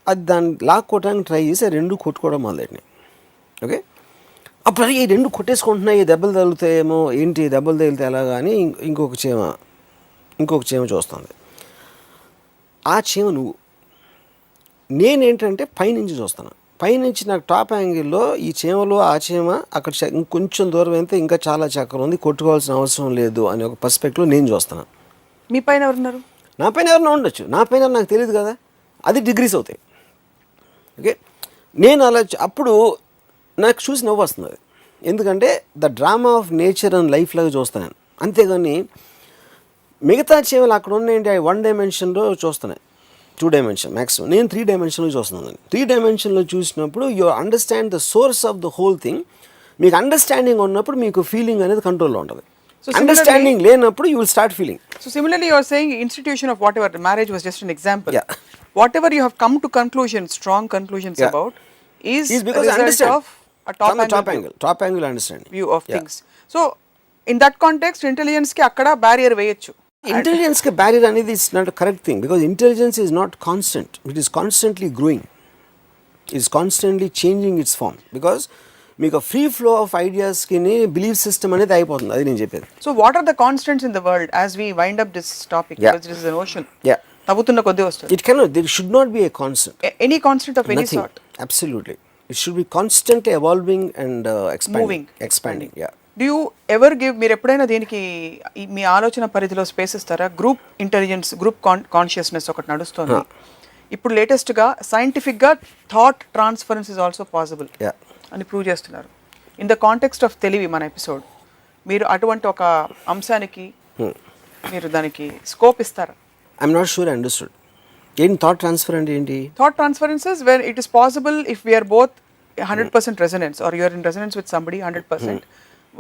అది దాన్ని లాక్కోవడానికి ట్రై చేసి 2 కొట్టుకోవడం మొదలెట్టినాయి. ఓకే, అప్పుడు ఈ 2 కొట్టేసుకుంటున్నాయి, దెబ్బలు తగులుతాయేమో, ఏంటి దెబ్బలు తగిలితే ఎలాగా అని ఇంకొక చేమ చూస్తుంది. ఆ చేమ నువ్వు, నేనేంటంటే పైనుంచి చూస్తాను, పైనుంచి నాకు టాప్ యాంగిల్లో ఈ చీమలు ఆ చీమ అక్కడ ఇంకొంచెం దూరం అయితే ఇంకా చాలా చక్రం ఉంది, కొట్టుకోవాల్సిన అవసరం లేదు అనే ఒక పర్స్పెక్టివ్లో నేను చూస్తున్నాను. మీ పైన ఎవరున్నారు? నా పైన ఎవరైనా ఉండొచ్చు, నా పైన నాకు తెలియదు కదా, అది డిగ్రీస్ అవుతాయి. ఓకే, నేను అలా అప్పుడు నాకు చూసి నవ్వు వస్తుంది అది. ఎందుకంటే the drama of nature and life లాగా చూస్తాను. అంతేగాని మిగతా చీమలు అక్కడ ఉన్నాయంటే 1 డైమెన్షన్లో చూస్తున్నాయి, 2 డైమెన్షన్ మ్యాక్సిమం. నేను 3 డైమెన్షన్లో చూస్తున్నాను. 3 డైమెన్షన్లో చూసినప్పుడు you understand the source of the whole thing. మీకు అండర్స్టాండింగ్ ఉన్నప్పుడు మీకు ఫీలింగ్ అనేది కంట్రోల్లో ఉంటుంది. అండర్స్టాండింగ్ లేనప్పుడు you will start feeling. So similarly, you are saying institution of whatever marriage was just an example. Yeah. Whatever you have come to conclusions, strong conclusions Yeah. about, is because a result understand of a top from the angle top angle understanding view of things. So in that context, intelligence ki akkada barrier veyochu. Intelligence ke barrier అనేది is not a correct thing, because intelligence is not constant. It is constantly growing. It is constantly changing its form, because మీకు free flow of ఐడియాస్కి belief system అనేది అయిపోతుంది. అది నేను చెప్పేది. So what are the constants in the world as we wind up this topic? Yeah. Because this is an ocean. Yeah. తవ్వుతున్న కొద్ది వస్తుంది. It cannot, there should not be a constant. Any constant of any Nothing. sort. Absolutely. It should be constantly evolving and expanding. Moving. Expanding. Yeah. Do you ever give, మీరు ఎప్పుడైనా దీనికి మీ ఆలోచన పరిధిలో space ఇస్తారా? Group intelligence, group consciousness ఒకటి నడుస్తుంది ఇప్పుడు లేటెస్ట్గా. సైంటిఫిక్గా thought transference is also possible అని ప్రూవ్ చేస్తున్నారు. ఇన్ ద కాంటెక్స్ట్ ఆఫ్ తెలివి మన ఎపిసోడ్, మీరు అటువంటి ఒక అంశానికి మీరు దానికి స్కోప్ ఇస్తారా? I'm not sure I understood. ఏంటి థాట్ ట్రాన్స్ఫర్ అంటే ఏంటి? Thought transferences where it is possible if we're both 100% resonance or you're in resonance with somebody 100%.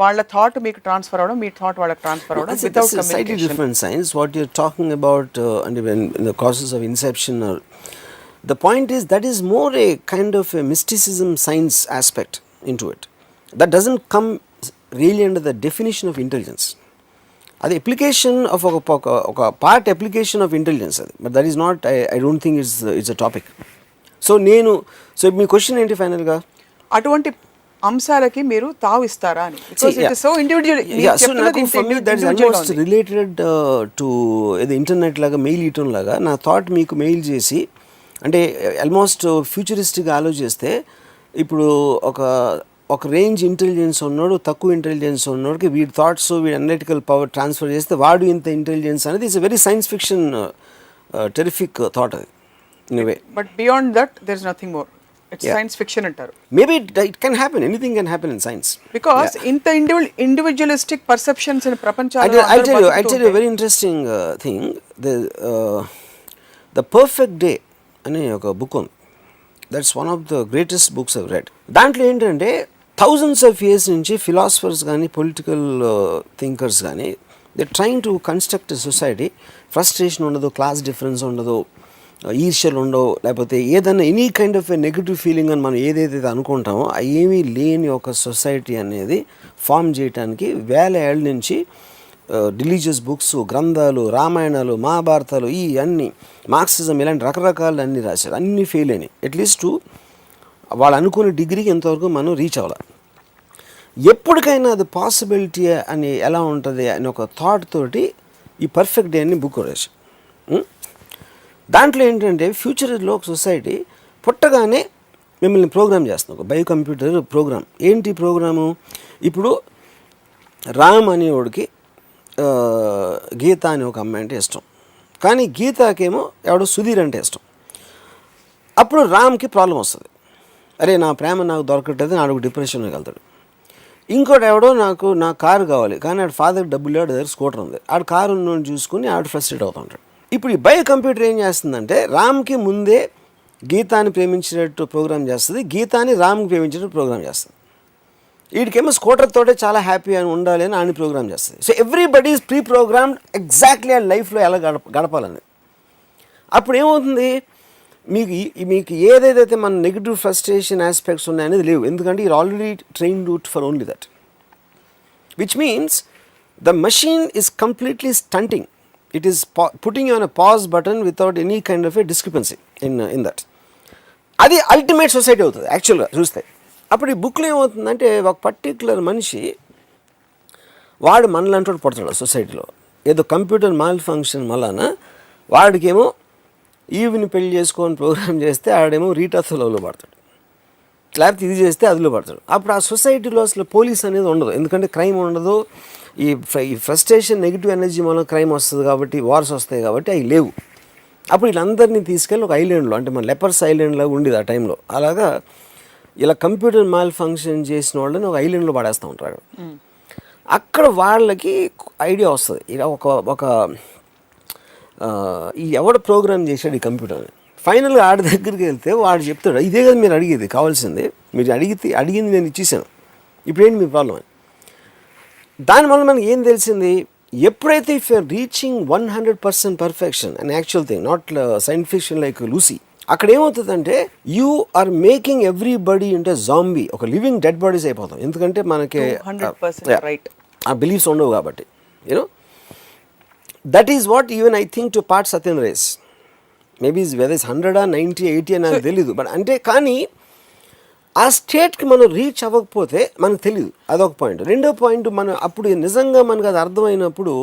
వాళ్ళ థాట్ మీకు ట్రాన్స్ఫర్ అవడం, మీ థాట్ వాళ్ళకి ట్రాన్స్ఫర్ అవడం without communication. Slightly different science. What you're talking about and when in the process of inception, or the point is that is more a kind of a mysticism science aspect into it. That doesn't come really under the definition of intelligence. అది application of ఒక part application of intelligence అది, but that is not, I don't think it's a topic. So me question ఏంటి ఫైనల్గా? అటువంటి అంశాలకి మీరు తావిస్తారా అని? Because it is so individual. So నాకు for me that is almost related to ఇది internet లాగా, mail ఇయటం లాగా. నా థాట్ మీకు మెయిల్ చేసి, అంటే ఆల్మోస్ట్ ఫ్యూచరిస్టిక్గా ఆలోచిస్తే, ఇప్పుడు ఒక రేంజ్ ఇంటెలిజెన్స్ ఉన్నాడు, తక్కువ ఇంటెలిజెన్స్ ఉన్నోడికి వీడి థాట్స్, వీడి అనలిటికల్ పవర్ ట్రాన్స్ఫర్ చేస్తే వాడు ఇంత ఇంటెలిజెన్స్ అనేది it's very science fiction terrific thought అది in way. But beyond that there is nothing more. It's science fiction అంటారు. Maybe it can happen, anything can happen in science. Because ఇంత individualistic perceptions in ప్రపంచంలో I'll tell you a very interesting thing. The Perfect Day అనే ఒక book ఉంది. That's one of the greatest books I've red. దాంట్లో ఏంటంటే thousands of years నుంచి philosophers కానీ, political thinkers కానీ, they trying to construct a society. Frustration ఉండదు, class difference ఉండదు, ఈర్ష్యలు ఉండవు, లేకపోతే ఏదైనా any kind of a negative feeling అని మనం ఏదైతే అనుకుంటామో ఏమీ లేని ఒక సొసైటీ అనేది ఫామ్ చేయడానికి వేల ఏళ్ళ నుంచి రిలీజియస్ బుక్స్, గ్రంథాలు, రామాయణాలు, మహాభారతాలు, ఈ అన్ని మార్క్సిజం, ఇలాంటి రకరకాలు అన్నీ రాశారు. అన్నీ ఫెయిల్ అయినాయి. అట్లీస్ట్ వాళ్ళు అనుకునే డిగ్రీకి ఎంతవరకు మనం రీచ్ అవ్వాలి. ఎప్పటికైనా అది పాసిబిలిటీ అని ఎలా ఉంటుంది అని ఒక థాట్ తోటి ఈ పర్ఫెక్ట్ డే అని బుక్ రాశారు. దాంట్లో ఏంటంటే ఫ్యూచర్లో ఒక సొసైటీ పుట్టగానే మిమ్మల్ని ప్రోగ్రామ్ చేస్తుంది, ఒక బయో కంప్యూటర్ ప్రోగ్రామ్. ఏంటి ప్రోగ్రాము? ఇప్పుడు రామ్ అనేవాడికి గీత అనే ఒక అమ్మాయి అంటే ఇష్టం, కానీ గీతాకేమో ఎవడో సుధీర్ అంటే ఇష్టం. అప్పుడు రామ్కి ప్రాబ్లం వస్తుంది. అరే నా ప్రేమ నాకు దొరకట్లేదు, ఆడు డిప్రెషన్లోకి వెళ్తాడు. ఇంకోటి ఎవడో నా కారు కావాలి, కానీ ఆడు ఫాదర్ డబ్బులు లేడు, దగ్గర స్కూటర్ ఉంది, ఆడు కారు ఉన్నోని చూసుకుని ఆడు ఫ్రస్ట్రేట్ అవుతుంటాడు. ఇప్పుడు ఈ బయో కంప్యూటర్ ఏం చేస్తుందంటే రామ్కి ముందే గీతాని ప్రేమించినట్టు ప్రోగ్రామ్ చేస్తుంది, గీతాని రామ్కి ప్రేమించినట్టు ప్రోగ్రామ్ చేస్తుంది. వీడికేమో స్కూటర్ తోటే చాలా హ్యాపీ అని ఉండాలి అని ఆయన ప్రోగ్రామ్ చేస్తుంది. So everybody is pre programmed exactly ఆ లైఫ్లో ఎలా గడపాలని. అప్పుడు ఏమవుతుంది, మీకు ఏదైతే మన నెగిటివ్ ఫ్రస్ట్రేషన్ ఆస్పెక్ట్స్ ఉన్నాయనేది లేవు, ఎందుకంటే you're already trained for only that, which means the machine is completely stunting. It is putting you on a pause button without any kind of a discrepancy in that. అది ultimate society అవుతుంది యాక్చువల్గా చూస్తే. అప్పుడు ఈ బుక్లో ఏమవుతుందంటే ఒక particular మనిషి వాడు మనలాంటి వాడు పడతాడు సొసైటీలో, ఏదో కంప్యూటర్ మాల్ ఫంక్షన్ వలన వాడికేమో ఈవిని పెళ్లి చేసుకొని ప్రోగ్రామ్ చేస్తే ఆడేమో రీటాతో లవ్లో పడతాడు. లేకపోతే ఇది చేస్తే అదిలో పడతాడు. అప్పుడు ఆ సొసైటీలో అసలు పోలీస్ అనేది ఉండదు, ఎందుకంటే క్రైమ్ ఉండదు. ఈ ఫ్రస్ట్రేషన్ నెగిటివ్ ఎనర్జీ మూలంగా క్రైమ్ వస్తుంది కాబట్టి, వార్స్ వస్తాయి కాబట్టి అవి లేవు. అప్పుడు వీళ్ళందరినీ తీసుకెళ్ళి ఒక ఐలాండ్లో, అంటే మన లెపర్స్ ఐలాండ్లో ఉండేది ఆ టైంలో, అలాగా ఇలా కంప్యూటర్ మాల్ ఫంక్షన్ చేసిన వాళ్ళని ఒక ఐలాండ్లో పడేస్తూ ఉంటారు. అక్కడ వాళ్ళకి ఐడియా వస్తుంది, ఇలా ఒక ఈ ఎవడ ప్రోగ్రామ్ చేశాడు ఈ కంప్యూటర్ని. ఫైనల్గా ఆడి దగ్గరికి వెళ్తే వాడు చెప్తాడు, ఇదే కదా మీరు అడిగేది, కావాల్సింది మీరు అడిగింది నేను ఇచ్చేసాను, ఇప్పుడేంటి మీ ప్రాబ్లం అని. దానివల్ల మనకి ఏం తెలిసింది, ఎప్పుడైతే if you're reaching 100% perfection and actual thing, not science fiction like Lucy, అక్కడ ఏమవుతుందంటే you are making everybody into zombie, ఒక లివింగ్ డెడ్ బాడీస్ అయిపోతాం. ఎందుకంటే మనకి ఆ బిలీఫ్స్ ఉండవు కాబట్టి. You know that is what even I think to part Satyan race. Maybe whether is 100 90 80 అని నాకు తెలీదు, బట్ అంటే కానీ ఆ స్టేట్కి మనం రీచ్ అవ్వకపోతే మనకు తెలియదు, అదొక పాయింట్. రెండో పాయింట్, మనం అప్పుడు నిజంగా మనకు అది అర్థమైనప్పుడు,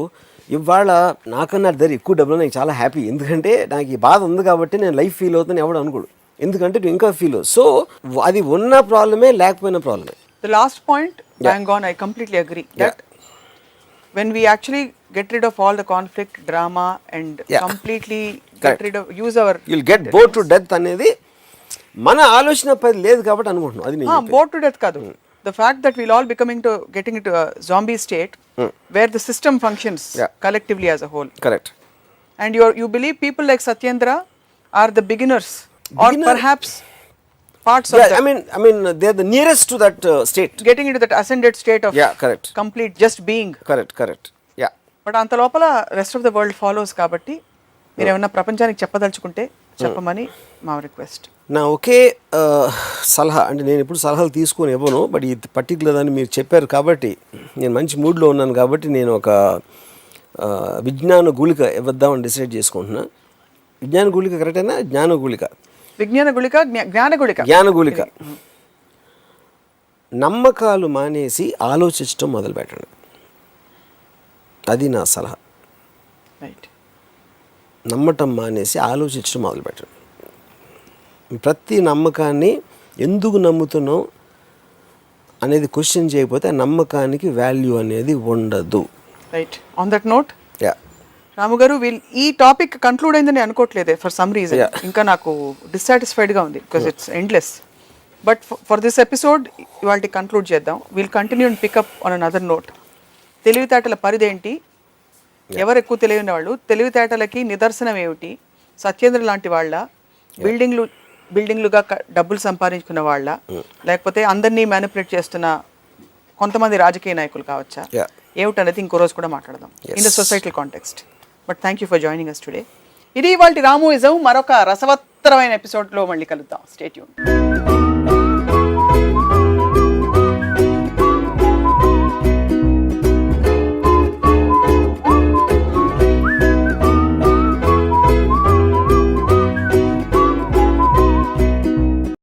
ఇవాళ నాకన్నా దగ్గర ఎక్కువ డబ్బులు నాకు చాలా హ్యాపీ, ఎందుకంటే నాకు ఈ బాధ ఉంది కాబట్టి నేను లైఫ్ ఫీల్ అవుతాను ఎవడు అనుకోడు, ఎందుకంటే నువ్వు ఇంకా ఫీల్ అవు. సో అది ఉన్న ప్రాబ్లమే, లేకపోయిన ప్రాబ్లమే. The last point, bang on, I completely agree that when we actually get rid of all the conflict, drama and completely get rid of, use our, you'll get bored to death అనేది మన ఆలోచన పది లేదు కాబట్టి అనుకుంటున్నాం. అది నేను bored to death కాదు, the fact that we'll all getting into a zombie state where the system functions collectively as a whole. Correct. And you believe people like Satyendra are the beginners or perhaps parts of that. I mean they are the nearest to that state, getting into that ascended state of correct, complete just being. correct. But అంత లోపల rest of the world follows కాబట్టి మీరు ఏమన్నా ప్రపంచానికి చెప్పదలుచుకుంటే చెప్పమని మా request. నా ఒకే సలహా, అంటే నేను ఎప్పుడు సలహాలు తీసుకొని ఇవ్వను, బట్ ఈ పర్టికులర్ అని మీరు చెప్పారు కాబట్టి నేను మంచి మూడ్లో ఉన్నాను కాబట్టి నేను ఒక విజ్ఞాన గుళిక ఇవ్వద్దామని డిసైడ్ చేసుకుంటున్నా. విజ్ఞాన గుళిక కరెక్టేనా? జ్ఞాన గుళిక, జ్ఞాన గుళిక. నమ్మకాలు మానేసి ఆలోచించడం మొదలు పెట్టండి, అది నా సలహా. రైట్. నమ్మటం మానేసి ఆలోచించడం మొదలుపెట్టండి. ప్రతి నమ్మకాన్ని ఎందుకు నమ్ముతున్నాం అనేది క్వశ్చన్ చేయకపోతే ఆ నమ్మకానికి వాల్యూ అనేది ఉండదు. రైట్. ఆన్ దట్ నోట్, రాము గారు, ఈ టాపిక్ కంక్లూడ్ అయిందని అనుకోవట్లేదే ఫర్ సమ్ రీజన్. ఇంకా నాకు డిస్సాటిస్ఫైడ్గా ఉంది because it's endless. But for this episode ఇవాళ కంక్లూడ్ చేద్దాం. Will continue and pick up on another note. తెలివితేటల పరిధేంటి, ఎవరు ఎక్కువ తెలియని వాళ్ళు, తెలివితేటలకి నిదర్శనం ఏమిటి, సత్యేంద్ర లాంటి వాళ్ళ, బిల్డింగ్లుగా డబ్బులు సంపాదించుకున్న వాళ్ళ, లేకపోతే అందరినీ మ్యానిపులేట్ చేస్తున్న కొంతమంది రాజకీయ నాయకులు కావచ్చా, ఏమిటనేది ఇంకో రోజు కూడా మాట్లాడదాం in the societal context. But thank you for joining us today. ఇది ఇవాల్టి రాముయిజం. మరొక రసవత్తరమైన ఎపిసోడ్లో మళ్ళీ కలుద్దాం. Stay tune.